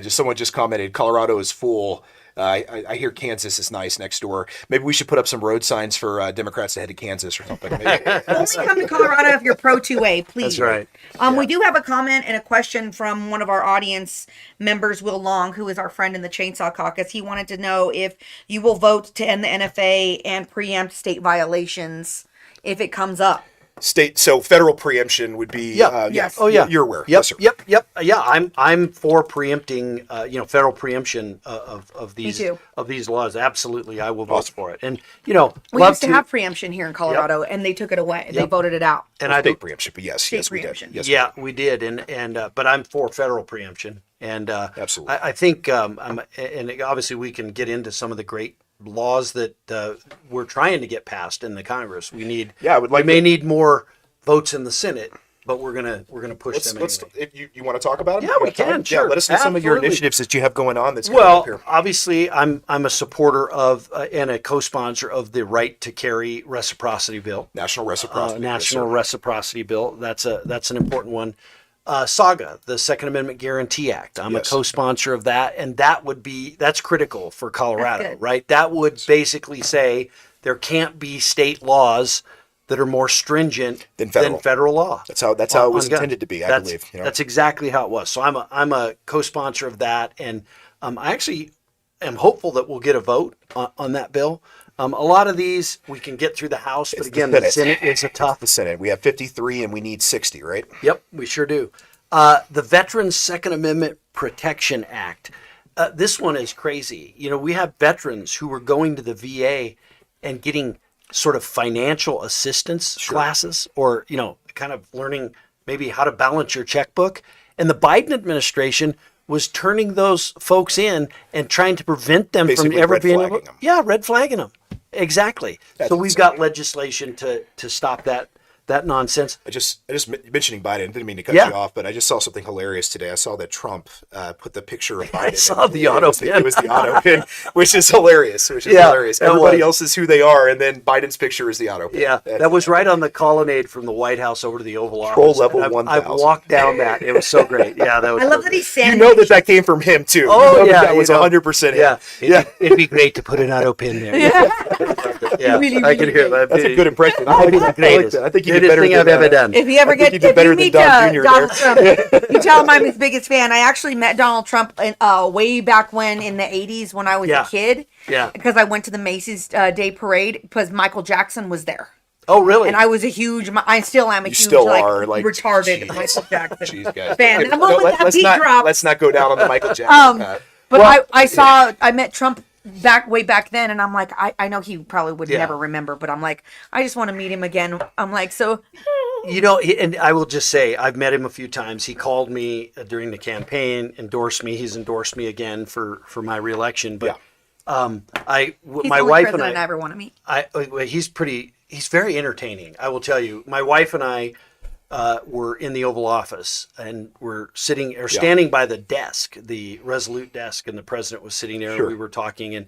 Someone just commented, Colorado is full. I hear Kansas is nice next door. Maybe we should put up some road signs for Democrats to head to Kansas or something. Maybe. Only come to Colorado if you're pro 2A, please. That's right. We do have a comment and a question from one of our audience members, Will Long, who is our friend in the Chainsaw Caucus. He wanted to know if you will vote to end the NFA and preempt state violations if it comes up. So federal preemption would be. Yes. Oh yeah. You're aware. Yep. Yes, sir. Yep. Yeah. I'm for preempting. Federal preemption of these too. of these laws. Absolutely, I will vote Awesome. for it. And We love used to have preemption here in Colorado, and they took it away. They Yep. voted it out. and I State preemption, but yes, we preemption. did. Yes, yeah, we did, and but I'm for federal preemption, and Absolutely. I think, and obviously we can get into some of the great laws that we're trying to get passed in the Congress. We need, Yeah, I would like we may to- need more votes in the Senate, but we're gonna push them Let's anyway. if you want to talk about them? Yeah, You we have time? can, sure. Yeah, let us know some of your Absolutely. initiatives that you have going on. That's coming up Well, here. obviously, I'm a supporter of and a co-sponsor of the right to carry reciprocity bill. National reciprocity. National yes, sir. Reciprocity Bill. That's an important one. SAGA, the Second Amendment Guarantee Act. I'm Yes. a co-sponsor of that, and that's critical for Colorado, That's good. right? That would basically say there can't be state laws that are more stringent Than federal. law. That's how it on was guns. intended to be, I That's- believe. You know? That's exactly how it was. So I'm a co-sponsor of that, and I actually am hopeful that we'll get a vote on that bill. A lot of these we can get through the House, but It's again, the the Senate. Senate is a tough. the Senate. We have 53 and we need 60, right? Yep, we sure do. The Veterans Second Amendment Protection Act. This one is crazy. You know, we have veterans who were going to the VA and getting sort of financial assistance classes, or, you know, kind of learning maybe how to balance your checkbook. And the Biden administration was turning those folks in and trying to prevent them Basically from ever red being flagging able. them. Yeah, red flagging them. Exactly. That's So we've insane. got legislation to stop that nonsense. I just mentioning Biden, didn't mean to cut Yeah. you off, but I just saw something hilarious today. I saw that Trump put the picture of Biden. I saw the auto it pin. was the auto pin, which is hilarious. Yeah, Hilarious. that Everybody was. else is who they are, and then Biden's picture is the auto pin. Yeah, that was right on the colonnade from the White House over to the Oval Office. Troll level And 1000. I've walked down that. It was so great. Yeah, that was. I so love that great. he's standing. You know that came from him too. Oh, You know yeah, that was you know. 100% him. Yeah, Yeah. It'd be great to put an auto pin there. Yeah, Really, I can hear that. That's a good impression. I That'd be like the that. I like greatest. that. I think you did Greatest better thing than I've ever done. If you ever I think get, you did if better you than meet Don Jr. Donald there. Trump, you tell him I'm his biggest fan. I actually met Donald Trump way back when in the 80s when I was Yeah. a kid. Yeah. Because I went to the Macy's Day Parade because Michael Jackson was there. Oh, really? And I was a huge, I still am a You huge, still are, like, retarded jeez. Michael Jackson Jeez, guys. fan. Okay, The moment that let's beat not, dropped, let's not go down on the Michael Jackson path. but I met Trump way back then, and I'm like, I know he probably would Yeah. never remember, but I'm like, I just want to meet him again. I'm like, so You know, and I will just say, I've met him a few times. He called me during the campaign, endorsed me. He's endorsed me again for my reelection. But he's my the only wife and president I ever want to meet. he's very entertaining. I will tell you, my wife and I were in the Oval Office, and we're standing by the desk, the Resolute desk, and the president was sitting there, Sure. and we were talking. And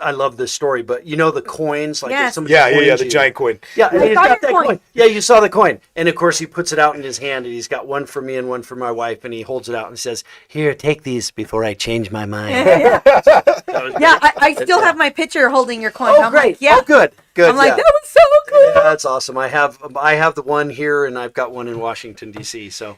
I love this story, but you know the coins, like Yes. some of the Yeah, coins the you- giant coin. Yeah, and I he's saw got your that coin. coin. Yeah, you saw the coin. And of course, he puts it out in his hand, and he's got one for me and one for my wife, and he holds it out and says, "Here, take these before I change my mind." Yeah, I still have my picture holding your coin. Oh, I'm great. like, yeah. Oh, good. Good. I'm like, yeah. that was so cool. Yeah, that's awesome. I have the one here, and I've got one in Washington D.C. So,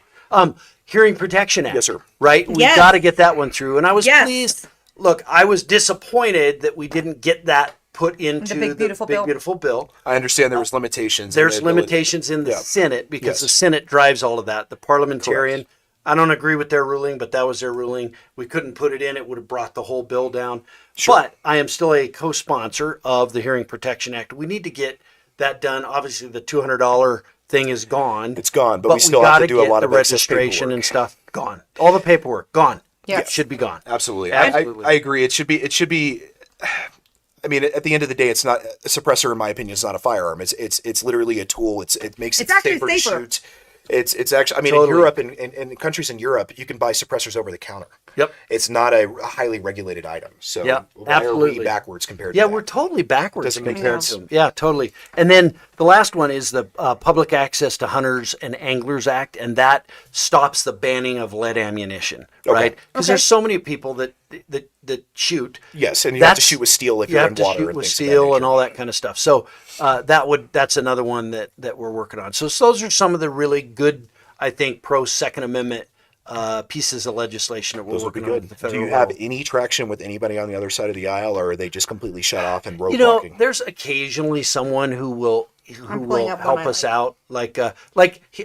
Hearing Protection Act. Yes, sir. Right? We Yes. got to get that one through, and I was Yes. pleased. Look, I was disappointed that we didn't get that put into Big Beautiful Bill. Beautiful Bill. I understand there was limitations. in There's the ability- limitations in the Yeah. Senate because Yes. the Senate drives all of that. The parliamentarian, I don't agree with their ruling, but that was their ruling. We couldn't put it in. It would have brought the whole bill down. Sure. But I am still a co-sponsor of the Hearing Protection Act. We need to get that done. Obviously, the $200 thing is gone. It's gone, but we still have gotta to do a get lot the of excess registration paperwork. and stuff. Gone. All the paperwork gone. Yeah. It should be gone. Absolutely. Absolutely. I agree. It should be. I mean, at the end of the day, it's not a suppressor. In my opinion, is not a firearm. It's literally a tool. It makes It's it actually safer to safer. shoot. It's actually. I mean, Totally. in Europe and in countries in Europe, you can buy suppressors over the counter. Yep. It's not a highly regulated item. So Yeah, why are absolutely. we backwards compared Yeah, to that? we're totally backwards Doesn't make compared sense. to them. Yeah, totally. And then the last one is the Public Access to Hunters and Anglers Act, and that stops the banning of lead ammunition, right? Because there's so many people that shoot. Yes, and you have to That's- shoot with steel if You you're have in to water. shoot and with things of that steel nature. and all that kind of stuff. So that's another one that we're working on. So those are some of the really good, I think, pro Second Amendment pieces of legislation that we're Those would be working on. good. At the Do you federal have level. any traction with anybody on the other side of the aisle, or are they just completely shut off and roadblocking? You know, there's occasionally someone who will I'm pulling up one help I us like. out.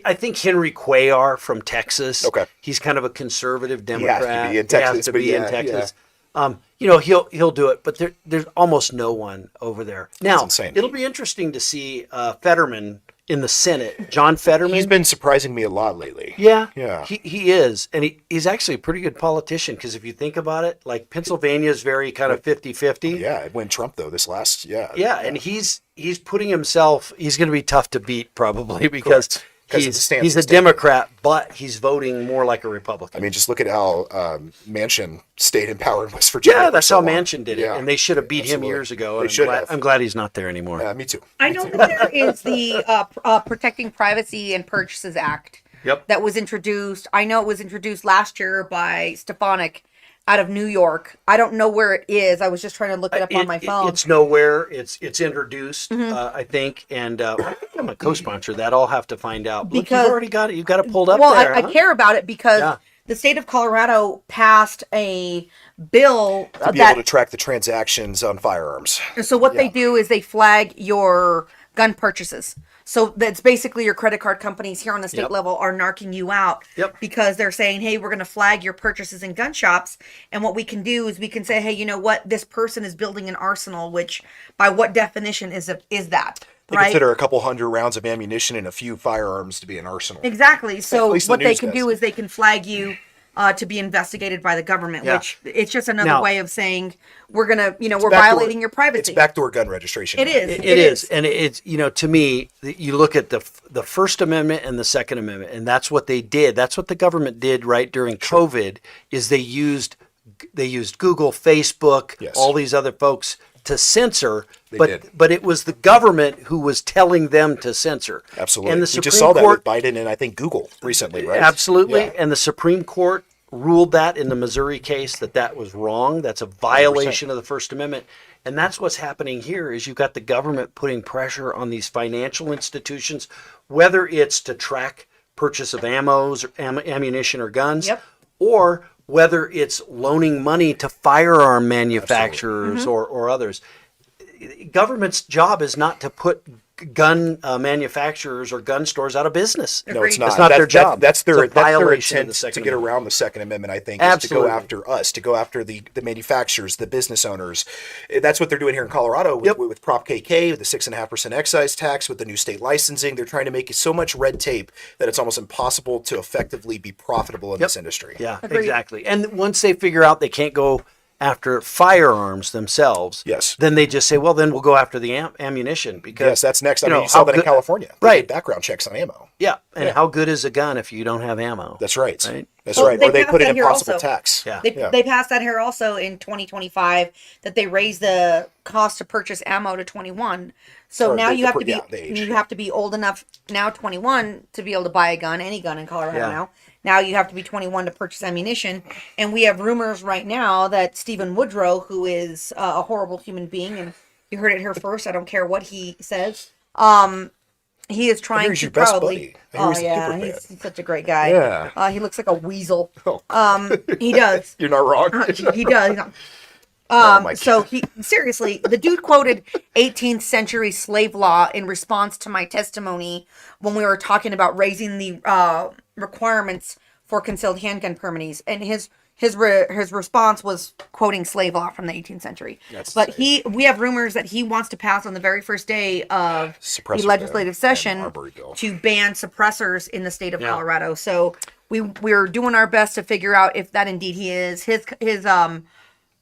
I think Henry Cuellar from Texas. Okay. He's kind of a conservative has to Democrat. be in He has Texas, to but be in yeah, Texas. You know, he'll do it, but there's almost no one over there. Now, insane. it'll be interesting to see Fetterman in the Senate. John Fetterman. He's been surprising me a lot lately. Yeah, Yeah. he is, and he's actually a pretty good politician because if you think about it, like Pennsylvania is very kind of 50-50. Yeah, it went Trump though this last. Yeah. Yeah, and he's putting himself. He's going to be tough to beat probably because Correct. 'Cause of the stance he's he's a taking. Democrat, but he's voting more like a Republican. I mean, just look at how Manchin stayed in power in West Virginia. yeah, for that's so how long. Manchin did it, Yeah. and they should have beat him Absolutely. years ago. They And should have. I'm glad he's not there anymore. Me too. I know that there is the Protecting Privacy and Purchases Act Yep. that was introduced. I know it was introduced last year by Stefanik out of New York. I don't know where it is. I was just trying to look it up on my phone. It's nowhere. It's introduced, Mm-hmm. I think, and I'm a co-sponsor of that. I'll have to find out. Look, Because- you've already got it. You've got it pulled up well, there. I huh? care about it because Yeah. the state of Colorado passed a bill To be that able to track the transactions on firearms. so what they do is they flag your gun purchases. So that's basically your credit card companies here on the state Yep. level are narking you out Yep. because they're saying, hey, we're going to flag your purchases in gun shops. And what we can do is we can say, hey, you know what? This person is building an arsenal, which by what definition is that? They Right? consider a couple hundred rounds of ammunition and a few firearms to be an arsenal. Exactly. So least the what they news can does. do is they can flag you to be investigated by the government, Yeah. which it's just another Now- way of saying we're gonna, we're Backdoor- violating your It's privacy. backdoor gun registration. It is. It is, and it's to me, you look at the First Amendment and the Second Amendment, and that's what they did. That's what the government did right during COVID. Is they used Google, Facebook, Yes. all these other folks to censor, did. but it was the government who was telling them to censor. Absolutely. And the We Supreme just saw that Court, with Biden and I think Google recently, right? absolutely, Yeah. and the Supreme Court ruled that in the Missouri case that was wrong. That's a violation of the First Amendment. And that's what's happening here is you've got the government putting pressure on these financial institutions, whether it's to track purchase of ammos or ammunition or guns, Yep. or whether it's loaning money to firearm manufacturers or others. Government's job is not to put gun manufacturers or gun stores out of business. No, it's Agreed. not. It's not their job. That's It's a their violation of the intent Second to get Amendment. around the Second Amendment, I think, is to Absolutely. go after us, to go after the manufacturers, the business owners. That's what they're doing here in Colorado with, Yep. with Prop KK, with the 6.5% excise tax, with the new state licensing. They're trying to make so much red tape that it's almost impossible to effectively be profitable in this industry. Yeah, Agreed. exactly. And once they figure out they can't go after firearms themselves, Yes. then they just say, well, then we'll go after the ammunition because Yes, that's next. I you mean, know, you saw how that in good- California. They Right. did background checks on ammo. yeah. And how good is a gun if you don't have ammo? That's right. Right. That's Well, right. they Or they passed put an that here impossible also. tax. Yeah. They passed that here also in 2025 that they raised the cost to purchase ammo to 21. So Or now the- you have the- to be yeah, the age. you have to be old enough now 21 to be able to buy a gun, any gun in Colorado Yeah. now. Now you have to be 21 to purchase ammunition, and we have rumors right now that Stephen Woodrow, who is a horrible human being, and you heard it here first. I don't care what he says. He is trying he's to your best probably. buddy. I hear Oh he's a yeah, super he's fan. such a great guy. Yeah. He looks like a weasel. Oh. He does. You're not wrong. He does. Oh my So he seriously, the dude quoted 18th century slave law in response to my testimony when we were talking about raising the requirements for concealed handgun permits, and his response was quoting slave law from the 18th century. But we have rumors that he wants to pass on the very first day of Suppressor the legislative ban, session Marbury bill. to ban suppressors in the state of Yeah. Colorado. So we're doing our best to figure out if that indeed he is. His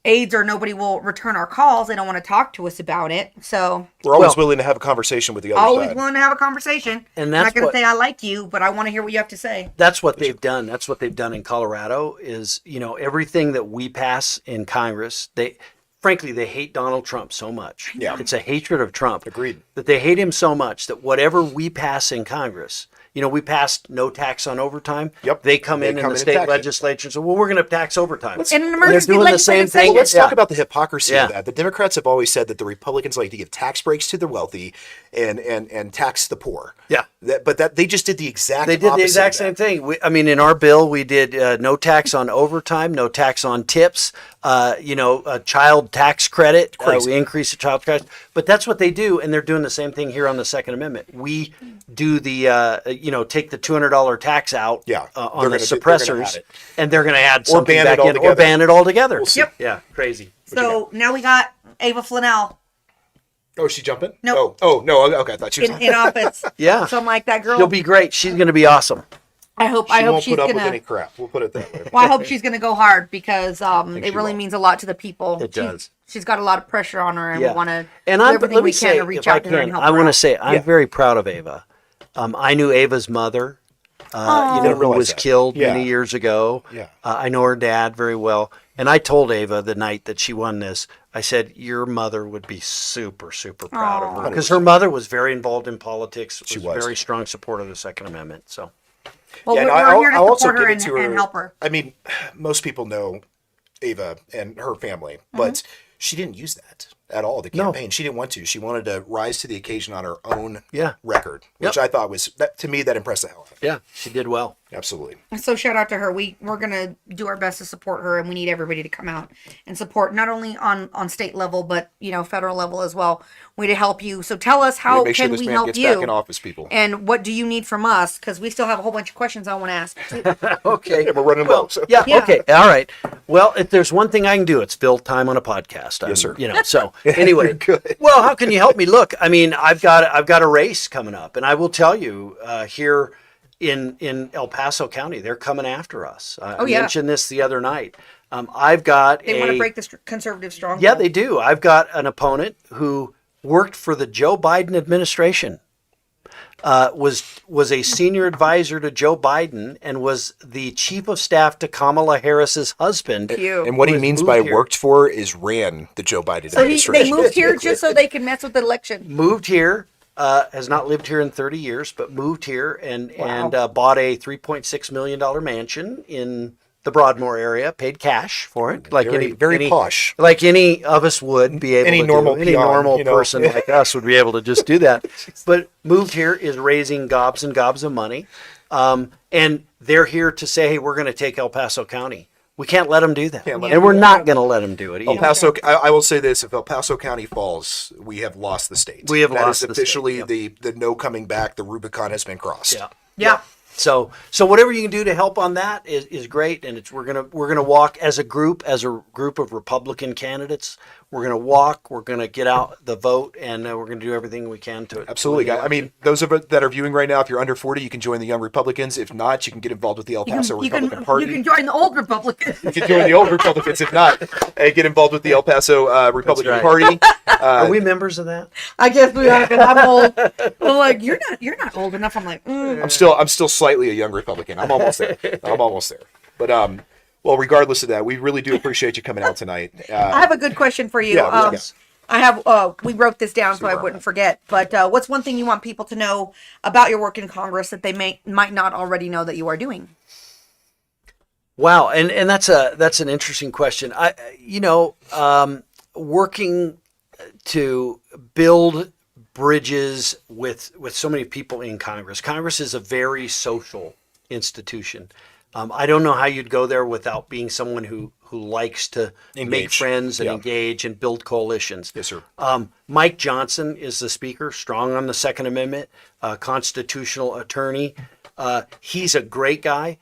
aides or nobody will return our calls. They don't want to talk to us about it. So We're always Well- willing to have a conversation with the other always side. willing to have a conversation. And I'm that's not going to what- say I like you, but I want to hear what you have to say. That's what they've done. That's what they've done in Colorado is, everything that we pass in Congress, frankly, they hate Donald Trump so much. Yeah. It's a hatred of Trump. Agreed. That they hate him so much that whatever we pass in Congress, we passed no tax on overtime. Yep. They come They in come in the and state tax it. legislature and say, well, we're going to tax overtime. In an They're emergency doing the same legislative thing. session. Let's Yeah. talk about the hypocrisy Yeah. of that. The Democrats have always said that the Republicans like to give tax breaks to the wealthy and tax the poor. Yeah. But they just did the exact They did the opposite exact of same that. thing. In our bill, we did no tax on overtime, no tax on tips, a child tax credit. Crazy. We increased the child tax. But that's what they do, and they're doing the same thing here on the Second Amendment. We do the, take the $200 tax out Yeah. on They're the gonna add suppressors, it. and they're going to add something ban it back in, or altogether. ban it altogether. We'll see. Yep. Yeah, crazy. So now we got Ava Flanell Oh, is she jumping? No. Oh, no. Okay, I thought she was. in office. Yeah. So I'm like, that girl. She'll be great. She's going to be awesome. I hope She won't she's put up gonna. with any crap. We'll put it that way. Well, I hope she's gonna go hard because she it really will. means a lot to the people. It does. She's got a lot of pressure on her, and Yeah. we want to And do I'm, everything let me we can say, to reach if I out to her and can, help I her want to out. say I'm Yeah. very proud of Ava. I knew Ava's mother, Aw. Didn't who realize was that. killed Yeah. many years ago. Yeah. I know her dad very well. And I told Ava the night that she won this, I said, your mother would be super, super proud of her. Aw. Because her mother was very involved in politics, She was was. a very strong supporter of the Second Amendment. So, Well, Yeah, we're, no, we're here to I'll also support her give and, it to her. and help her. I mean, most people know Ava and her family, Mm-hmm. but she didn't use that at all, the No. campaign. She didn't want to. She wanted to rise to the occasion on her own Yeah. record, which I thought was, to me, that impressed the hell out of me. Yeah, she did well. Absolutely. So shout out to her. We're gonna do our best to support her, and we need everybody to come out and support not only on state level, but federal level as well. We need to help you. So tell us how Make sure can this we man help gets you, back in office, people. and what do you need from us? Because we still have a whole bunch of questions I want to ask. too. Okay. Yeah, we're running low. So. Yeah, Yeah. okay. All right. Well, if there's one thing I can do, it's fill time on a podcast. Yes, sir. So anyway, You're good. well, how can you help me? Look, I mean, I've got a race coming up, and I will tell you here in El Paso County, they're coming after us. I yeah. mentioned this the other night. I've got They want to break this conservative stronghold. Yeah, they do. I've got an opponent who worked for the Joe Biden administration. Was a senior advisor to Joe Biden and was the chief of staff to Kamala Harris's husband. Cute. And what he Who has means moved by here. worked for is ran the Joe Biden So they administration. moved here just so they can mess with the election. Moved here, has not lived here in 30 years, but moved here and Wow. bought a $3.6 million mansion in the Broadmoor area, paid cash for it, like Very posh. like any of us would be able Any to normal do. Any peon, normal you know. person like us would be able to just do that. But moved here is raising gobs and gobs of money, and they're here to say, hey, we're going to take El Paso County. We can't let them do that, Can't let and them we're do not going to let them do it. El Either. Paso. I will say this: if El Paso County falls, we have lost the state. We have That lost is the state, officially yep. the no coming back. The Rubicon has been crossed. Yeah. Yeah. So whatever you can do to help on that is great, and we're gonna walk as a group of Republican candidates. We're gonna walk. We're gonna get out the vote, and we're gonna do everything we can to Absolutely, guys. I mean, those of us that are viewing right now, if you're under 40, you can join the Young Republicans. If not, you can get involved with the El Paso Republican Party. You can join the old Republicans. You can join the old Republicans. If not, get involved with the El Paso Republican right. Party. Are we members of that? I guess we are, because I'm old. I'm like, you're not old enough. I'm like, I'm still slightly a young Republican. I'm almost there. But well, regardless of that, we really do appreciate you coming out tonight. I have a good question for you. Yeah, yes. I have. We wrote this down so I wouldn't forget. But what's one thing you want people to know about your work in Congress that they might not already know that you are doing? Wow, and that's an interesting question. Working to build bridges with so many people in Congress. Congress is a very social institution. I don't know how you'd go there without being someone who likes to make Engage. friends and Yeah. engage and build coalitions. Yes, sir. Mike Johnson is the speaker, strong on the Second Amendment, constitutional attorney. He's a great guy.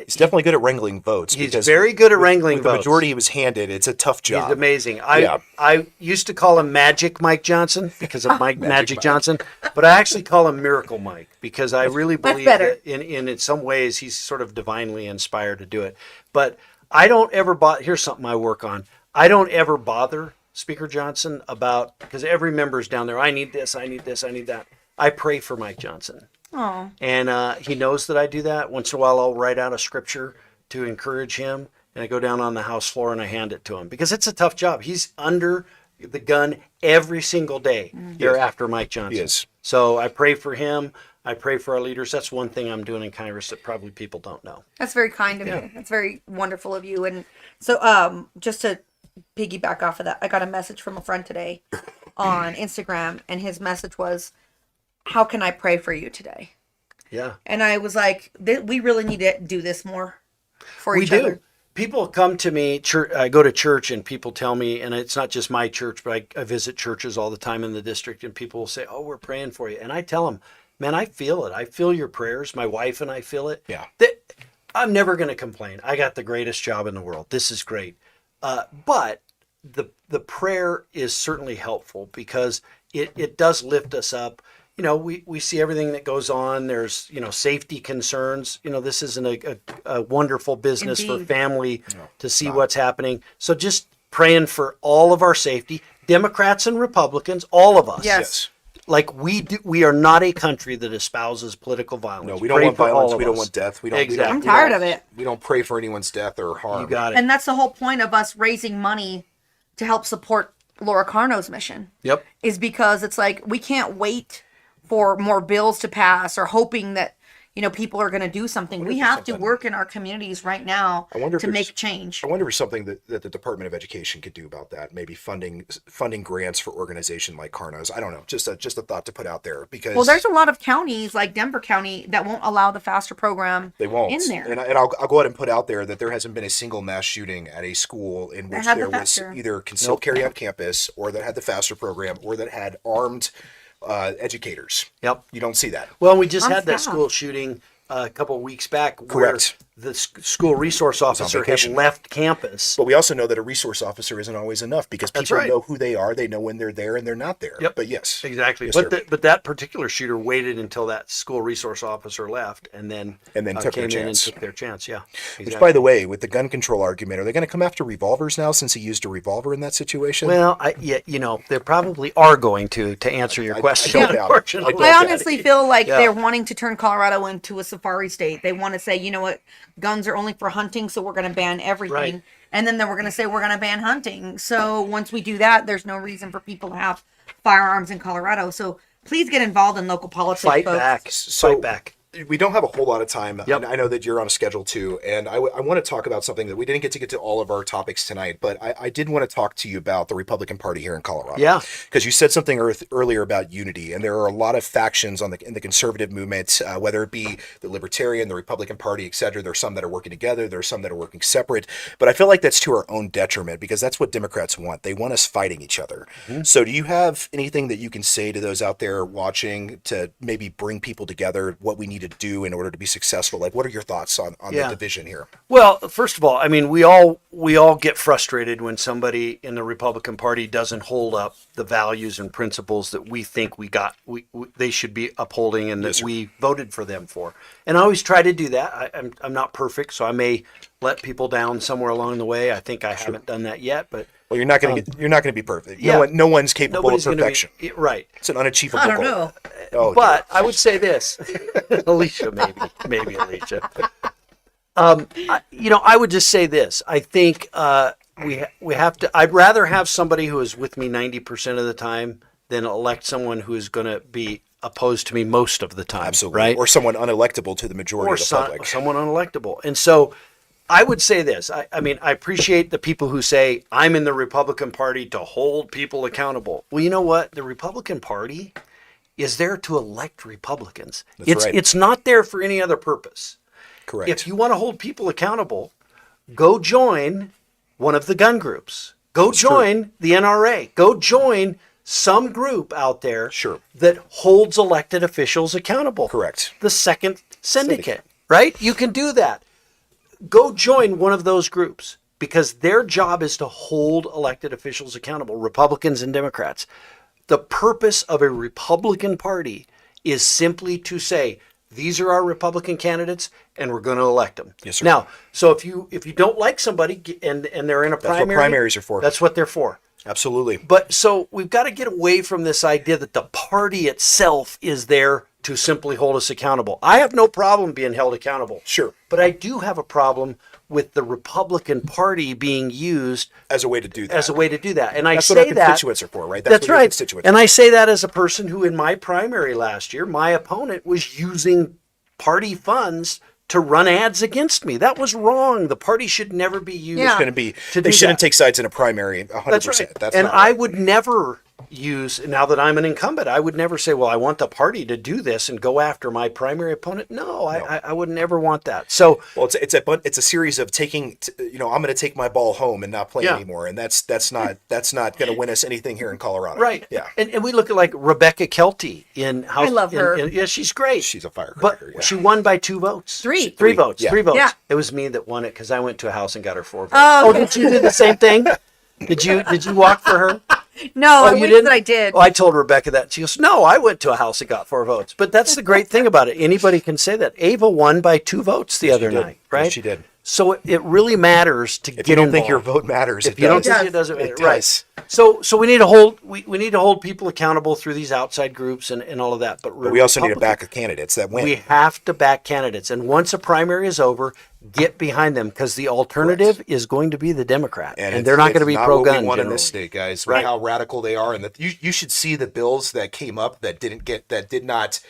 He's definitely good at wrangling votes. He's because very good at wrangling with the votes. majority he was handed, it's a tough job. He's amazing. Yeah. I used to call him Magic Mike Johnson because of Magic Mike. Johnson, but I actually call him Miracle Mike because I really believe better. that in some ways he's sort of divinely inspired to do it. But I don't ever bother. Here's something I work on. I don't ever bother Speaker Johnson about, because every member's down there. I need this. I need this. I need that. I pray for Mike Johnson. Oh, And he knows that I do that. Once in a while, I'll write out a scripture to encourage him, and I go down on the House floor and I hand it to him because it's a tough job. He's under the gun every single day. They're after Mike Johnson. He is. So I pray for him. I pray for our leaders. That's one thing I'm doing in Congress that probably people don't know. that's very kind of you. That's very wonderful of you. And so, just to piggyback off of that, I got a message from a friend today on Instagram, and his message was, "How can I pray for you today?" Yeah. And I was like, we really need to do this more for We each do. other. People come to me, I go to church and people tell me, and it's not just my church, but I visit churches all the time in the district, and people will say, "Oh, we're praying for you." And I tell them, man, I feel it. I feel your prayers. My wife and I feel it. Yeah. I'm never going to complain. I got the greatest job in the world. This is great. But the prayer is certainly helpful because it does lift us up. We see everything that goes on. There's, safety concerns. This isn't a wonderful business Indeed. for family to see what's happening. So just praying for all of our safety, Democrats and Republicans, all of us. Yes. Like we are not a country that espouses political violence. No, we don't Pray want for all violence. of We don't us. want death. We don't. Exactly. I'm tired of it. We don't pray for anyone's death or harm. You got it. And that's the whole point of us raising money to help support Laura Carno's mission. Yep. Is because it's like we can't wait for more bills to pass or hoping that people are going to do something. Wonder We if there's have to something- work in our communities right now I wonder if to there's- make change. I wonder if there's something that the Department of Education could do about that. Maybe funding grants for organization like Carnos. I don't know. Just a thought to put out there, because Well, there's a lot of counties like Denver County that won't allow the FAFSA program they won't. in there. And I'll go ahead and put out there that there hasn't been a single mass shooting at a school in which had the there was FAFSA. either concealed carry on campus, or that had the FAFSA program, or that had armed educators. Yep. You don't see that. Well, we just On had that staff. school shooting a couple of weeks back where Correct. the school resource officer had vacation. left campus. But we also know that a resource officer isn't always enough, because That's people right. know who they are. They know when they're there and they're not there. Yep. But yes. Exactly. Yes, but sir. but that particular shooter waited until that school resource officer left and then took their came in and chance. took their chance. Yeah. Which, Exactly. by the way, with the gun control argument, are they going to come after revolvers now, since he used a revolver in that situation? Well, they probably are going to answer your question. don't doubt it. Unfortunately, I don't I doubt honestly feel like Yeah. they're wanting to turn Colorado into a safari state. They want to say, you know what, guns are only for hunting, so we're going to ban everything. Right. And then we're going to say we're going to ban hunting. So once we do that, there's no reason for people to have firearms in Colorado. So please get involved in local politics, fight folks. back. So- Fight back. we don't have a whole lot of time. Yep. I know that you're on a schedule too, and I want to talk about something that we didn't get to all of our topics tonight, but I did want to talk to you about the Republican Party here in Colorado. Yeah. Because you said something earlier about unity, and there are a lot of factions in the conservative movement, whether it be the Libertarian, the Republican Party, et cetera. There's some that are working together. There's some that are working separate. But I feel like that's to our own detriment, because that's what Democrats want. They want us fighting each other. Mm-hmm. So do you have anything that you can say to those out there watching to maybe bring people together, what we need to do in order to be successful? Like, what are your thoughts on Yeah. the division here? Well, first of all, I mean, we all get frustrated when somebody in the Republican Party doesn't hold up the values and principles that we think they should be upholding and that Yes, sir. we voted for them for. And I always try to do that. I'm not perfect, so I may let people down somewhere along the way. I think I haven't done that yet, but Well, you're not going to be perfect. yeah. No one's capable of nobody's going to perfection. be right. It's an unachievable I don't goal. know. Oh, But I would say this, Alicia, maybe Alicia. I would just say this. I think we have to. I'd rather have somebody who is with me 90% of the time than elect someone who is going to be opposed to me most of the time. absolutely. right? Or someone unelectable to the majority Or of the public. someone unelectable. And so I would say this. I mean, I appreciate the people who say, I'm in the Republican Party to hold people accountable. Well, you know what? The Republican Party is there to elect Republicans. That's right. It's not there for any other purpose. Correct. If you want to hold people accountable, go join one of the gun groups. Go join the NRA. Go join some group out there Sure. that holds elected officials accountable. Correct. The second syndicate, right? You can do that. Go join one of those groups because their job is to hold elected officials accountable, Republicans and Democrats. The purpose of a Republican Party is simply to say, these are our Republican candidates, and we're going to elect them. Yes, sir. Now, so if you don't like somebody and they're in a what primary, primaries are for. That's what they're for. Absolutely. But so we've got to get away from this idea that the party itself is there to simply hold us accountable. I have no problem being held accountable. Sure. But I do have a problem with the Republican Party being used As a way to do that. as a way to do that. And I That's say what our that constituents are for, right? that's what your right. constituents And are. I say that as a person who in my primary last year, my opponent was using party funds to run ads against me. That was wrong. The party should never be used. Yeah. Going to be. To They do shouldn't that. take sides in a primary. 100%. That's right. And not I right. would never use, now that I'm an incumbent, I would never say, well, I want the party to do this and go after my primary opponent. No. I would never want that. So Well, it's a series of taking. I'm going to take my ball home and not play Yeah. anymore, and that's not going to win us anything here in Colorado. right. Yeah. And we look at like Rebecca Kelty in House. I love her. Yeah, she's great. She's a But firecracker. Yeah. she won by 2 votes. Three. Three votes. Yeah. 3 votes. Yeah. It was me that won it because I went to a house and got her 4 votes. Oh, okay. Did you do the same thing? Did you walk for her? No, I you wish didn't? that I did. Oh, I told Rebecca that. She goes, no, I went to a house and got 4 votes. But that's the great thing about it. Anybody can say that. Ava won by 2 votes the other did. night, right? Yes, she did. So it really matters to If get you don't think your involved. vote matters, If it you don't does. think it doesn't It matter, right? does. So we need to hold we need to hold people accountable through these outside groups and all of that. But But we also need to back candidates that win. We have to back candidates, and once a primary is over, get behind them because the alternative is going to be the Democrat, and it's- they're not going to it's be not pro-gun. What we want in generally. this state, guys. Right. How radical they are, and that you should see the bills that came up that did not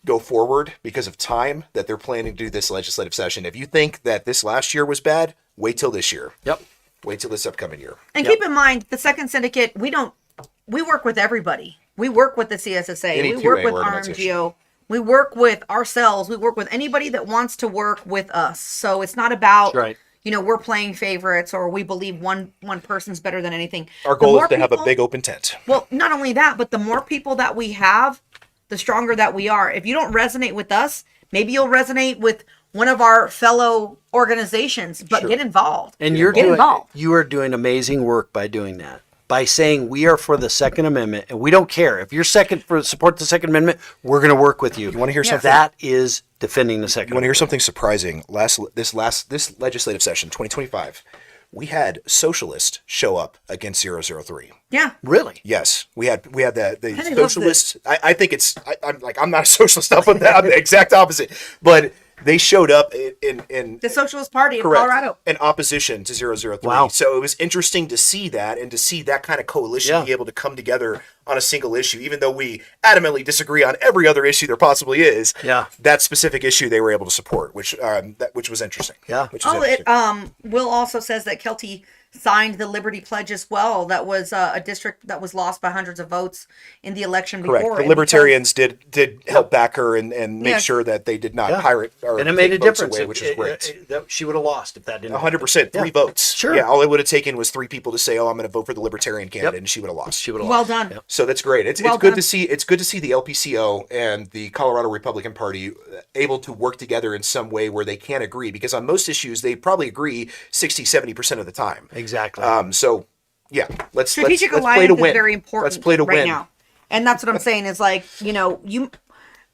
go forward because of time that they're planning to do this legislative session. If you think that this last year was bad, wait till this year. Yep. Wait till this upcoming year. And Yep. keep in mind, the Second Syndicate, we work with everybody. We work with the CSSA. Any We work 2A with organization. RMGO. We work with ourselves. We work with anybody that wants to work with us. So it's not about, That's right. we're playing favorites or we believe one person's better than anything. Our The goal more is to have a people- big open tent. Well, not only that, but the more people that we have, the stronger that we are. If you don't resonate with us, maybe you'll resonate with one of our fellow organizations, but Sure. get involved. And Get involved. you are doing amazing work by doing that. By saying we are for the Second Amendment and we don't care. If you're support the Second Amendment, we're going to work with you. You want to hear something? That is defending the Second You want to hear Amendment. something surprising? This legislative session, 2025, we had socialists show up against 003. Yeah. Really? Yes, we had the I love socialists. I think I'm not a socialist. I'm the exact opposite. But they showed up in The Socialist Party of correct, Colorado. in opposition to 003. Wow. So it was interesting to see that and to see that kind of coalition Yeah. be able to come together on a single issue, even though we adamantly disagree on every other issue there possibly is. Yeah. That specific issue they were able to support, which was interesting. Yeah. Which was Oh, interesting. Will also says that Kelty signed the Liberty Pledge as well. That was a district that was lost by hundreds of votes in the election Correct. before. The And libertarians did help back her and make Yes. sure that they did not Yeah. pirate or And it made a take votes difference. away, which is great. That she would have lost if that didn't. 100%, three votes. Sure. Yeah, all it would have taken was three people to say, "Oh, I'm going to vote for the libertarian candidate," Yep. and she would have lost. She would have Well lost. done. Yep. So that's great. It's Well good done. to see. It's good to see the LPCO and the Colorado Republican Party able to work together in some way where they can agree. Because on most issues, they probably agree 60-70% of the time. Exactly. So yeah, let's strategic let's play alliance to is win. very important Let's play to right win. now. And that's what I'm saying is like, you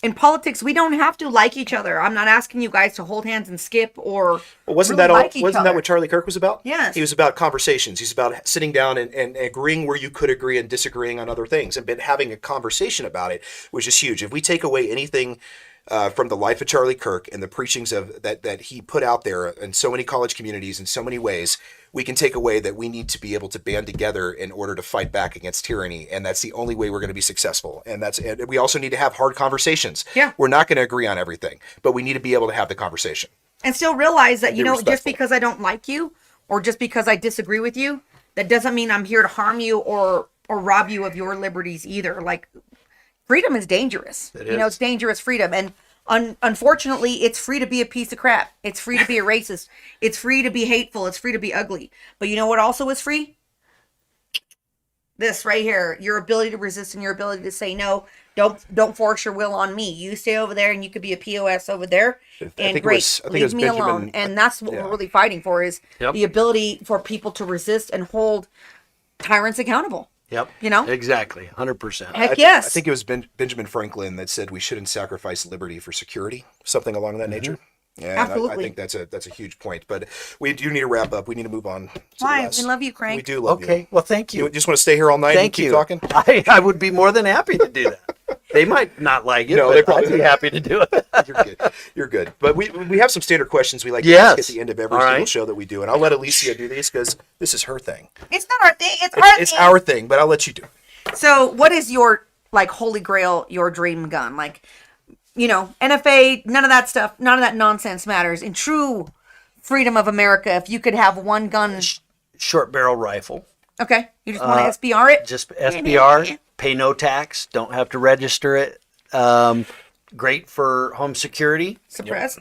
in politics, we don't have to like each other. I'm not asking you guys to hold hands and skip or Well, wasn't really that all? like each Wasn't that other. what Charlie Kirk was about? Yes. He was about conversations. He's about sitting down and agreeing where you could agree and disagreeing on other things, and having a conversation about it, which is huge. If we take away anything from the life of Charlie Kirk and the preachings of that he put out there in so many college communities in so many ways, we can take away that we need to be able to band together in order to fight back against tyranny, and that's the only way we're going to be successful. And we also need to have hard conversations. Yeah. We're not going to agree on everything, but we need to be able to have the conversation. and still realize that, Be just respectful. because I don't like you or just because I disagree with you, that doesn't mean I'm here to harm you or rob you of your liberties either. Like freedom is dangerous. It It's is. dangerous freedom. And unfortunately, it's free to be a piece of crap. It's free to be a racist. It's free to be hateful. It's free to be ugly. But you know what also is free? This right here, your ability to resist and your ability to say no. Don't force your will on me. You stay over there and you could be a POS over there. think And it great, was- I think it leave was me Benjamin- alone. And that's what yeah. we're really fighting for is Yep. the ability for people to resist and hold tyrants accountable. Yep. You know? Exactly. 100%. Heck yes. I think it was Benjamin Franklin that said we shouldn't sacrifice liberty for security, something along that nature. Yeah, and I Absolutely. think that's a huge point. But we do need to wrap up. We need to move on. To the Why? last- We love you, Crank. We do love Okay. you. Well, thank You you. just want to stay here all night and Thank keep you. talking? I would be more than happy to do that. They might not like it, No, but they probably- I'd be happy to do it. You're good. You're good. But we have some standard questions we like to Yes. ask at the end of every All single right. show that we do. And I'll let Alicia do these because this is her thing. It's not our thing. It's our It's thing. our thing, but I'll let you do it. So, what is your holy grail, your dream gun? NFA, none of that stuff, none of that nonsense matters. In true freedom of America, if you could have one gun, Short barrel rifle. okay, you just want to SBR it. Just SBR. Pay no tax. Don't have to register it. Great for home security. Suppressed.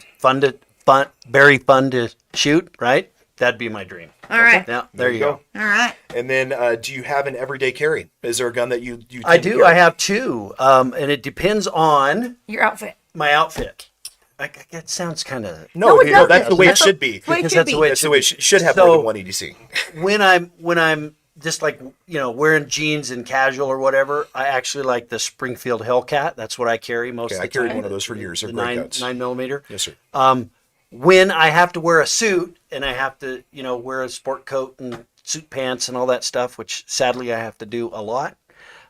Very fun to shoot. Right. That'd be my dream. All right. Yeah. There you go. All right. And then, do you have an everyday carry? Is there a gun that you I tend to do. carry? I have two. And it depends on Your outfit. my outfit. That sounds kind of No, it no, doesn't. that's the way it That's should be. the way it Because should that's the be. way it That's the way it should have So- more than one EDC. when I'm just like wearing jeans and casual or whatever. I actually like the Springfield Hellcat. That's what I carry most Okay, of I the carried time. one of those for years. They're The great nine guns. 9mm. Yes, sir. When I have to wear a suit and I have to wear a sport coat and suit pants and all that stuff, which sadly I have to do a lot.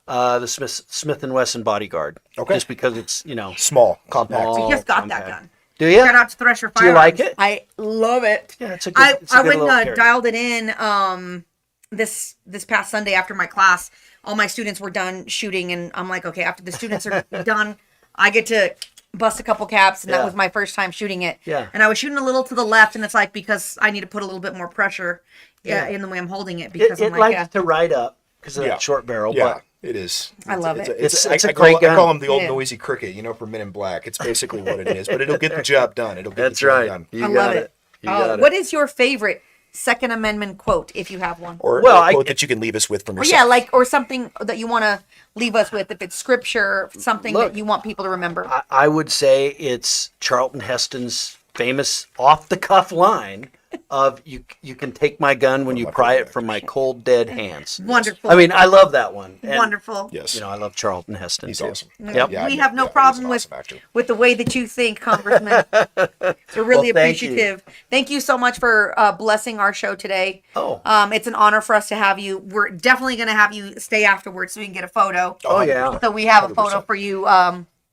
The Smith & Wesson Bodyguard. Okay. Just because it's Small, compact. Small. You just got that compact. gun. Do you? Shout out to Thresher Do you Firearms. like it? I love it. Yeah, it's a good. it's a I good went little and carry. dialed it in this past Sunday after my class. All my students were done shooting, and I'm like, okay, after the students are done, I get to bust a couple caps, and that Yeah. was my first time shooting it. Yeah. And I was shooting a little to the left, and it's like because I need to put a little bit more pressure in the way I'm holding it because It I'm like, likes to ride up because of Yeah. that short barrel. Yeah, But it is. I love it. It's I a call great it- I call gun. him the old Yeah. noisy cricket, for Men in Black. It's basically what it is, but it'll get the job done. It'll get That's the job right. done. You I got love it. it. You got What it. is your favorite Second Amendment quote, if you have one? Or Well, a quote that you can leave us with from Or yourself. or something that you want to leave us with, if it's scripture, something Look, that you want people to remember. I would say it's Charlton Heston's famous off-the-cuff line of you can take my gun when you pry it from my cold dead hands. Wonderful. I mean, I love that one. And, Wonderful. Yes. I love Charlton Heston. He's too. awesome. Yep. Yeah, We have no he's problem an awesome actor. with the way that you think, Congressman. We're really Well, thank you. appreciative. Thank you so much for blessing our show today. Oh. It's an honor for us to have you. We're definitely going to have you stay afterwards so we can get a photo. Oh, yeah. So we have a photo 100%. for you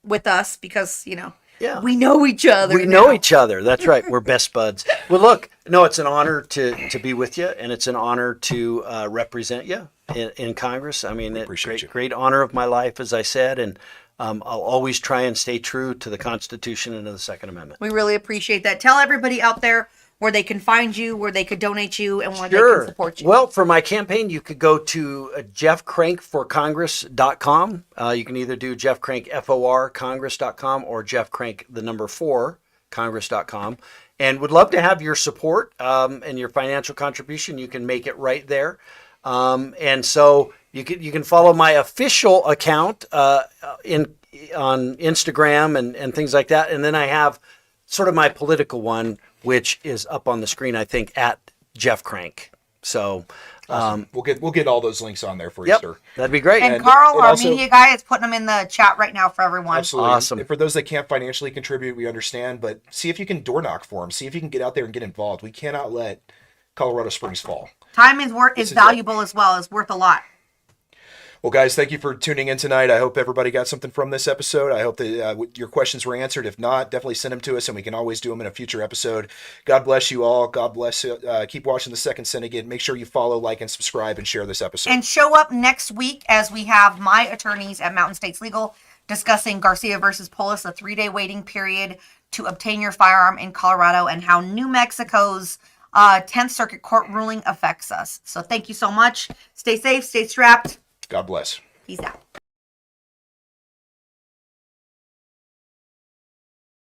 with us because, Yeah. we know each other. We know now. each other. That's right. We're best buds. Well, look, no, it's an honor to be with you, and it's an honor to represent you in Congress. I mean, appreciate you. great honor of my life, as I said, and I'll always try and stay true to the Constitution and to the Second Amendment. We really appreciate that. Tell everybody out there where they can find you, where they could donate you, and where they can support you. Well, for my campaign, you could go to jeffcrankforcongress.com. You can either do jeffcrankforcongress.com or jeffcrank4congress.com. And would love to have your support and your financial contribution. You can make it right there. And so you can follow my official account on Instagram and things like that. And then I have sort of my political one, which is up on the screen, I think, at Jeff Crank. So, We'll get all those links on there for you, yep, sir. that'd be great. And And Carl, it our also- media guy, is putting them in the chat right now for everyone. Absolutely. Awesome. And for those that can't financially contribute, we understand, but see if you can door knock for them. See if you can get out there and get involved. We cannot let Colorado Springs fall. Time is is valuable as well. It's worth a lot. Well, guys, thank you for tuning in tonight. I hope everybody got something from this episode. I hope that your questions were answered. If not, definitely send them to us, and we can always do them in a future episode. God bless you all. God bless. Keep watching the Second Syndicate. Make sure you follow, like, and subscribe, and share this episode. And show up next week as we have my attorneys at Mountain States Legal discussing Garcia versus Polis, a 3-day waiting period to obtain your firearm in Colorado, and how New Mexico's 10th Circuit Court ruling affects us. So thank you so much. Stay safe, stay strapped. God bless. Peace out.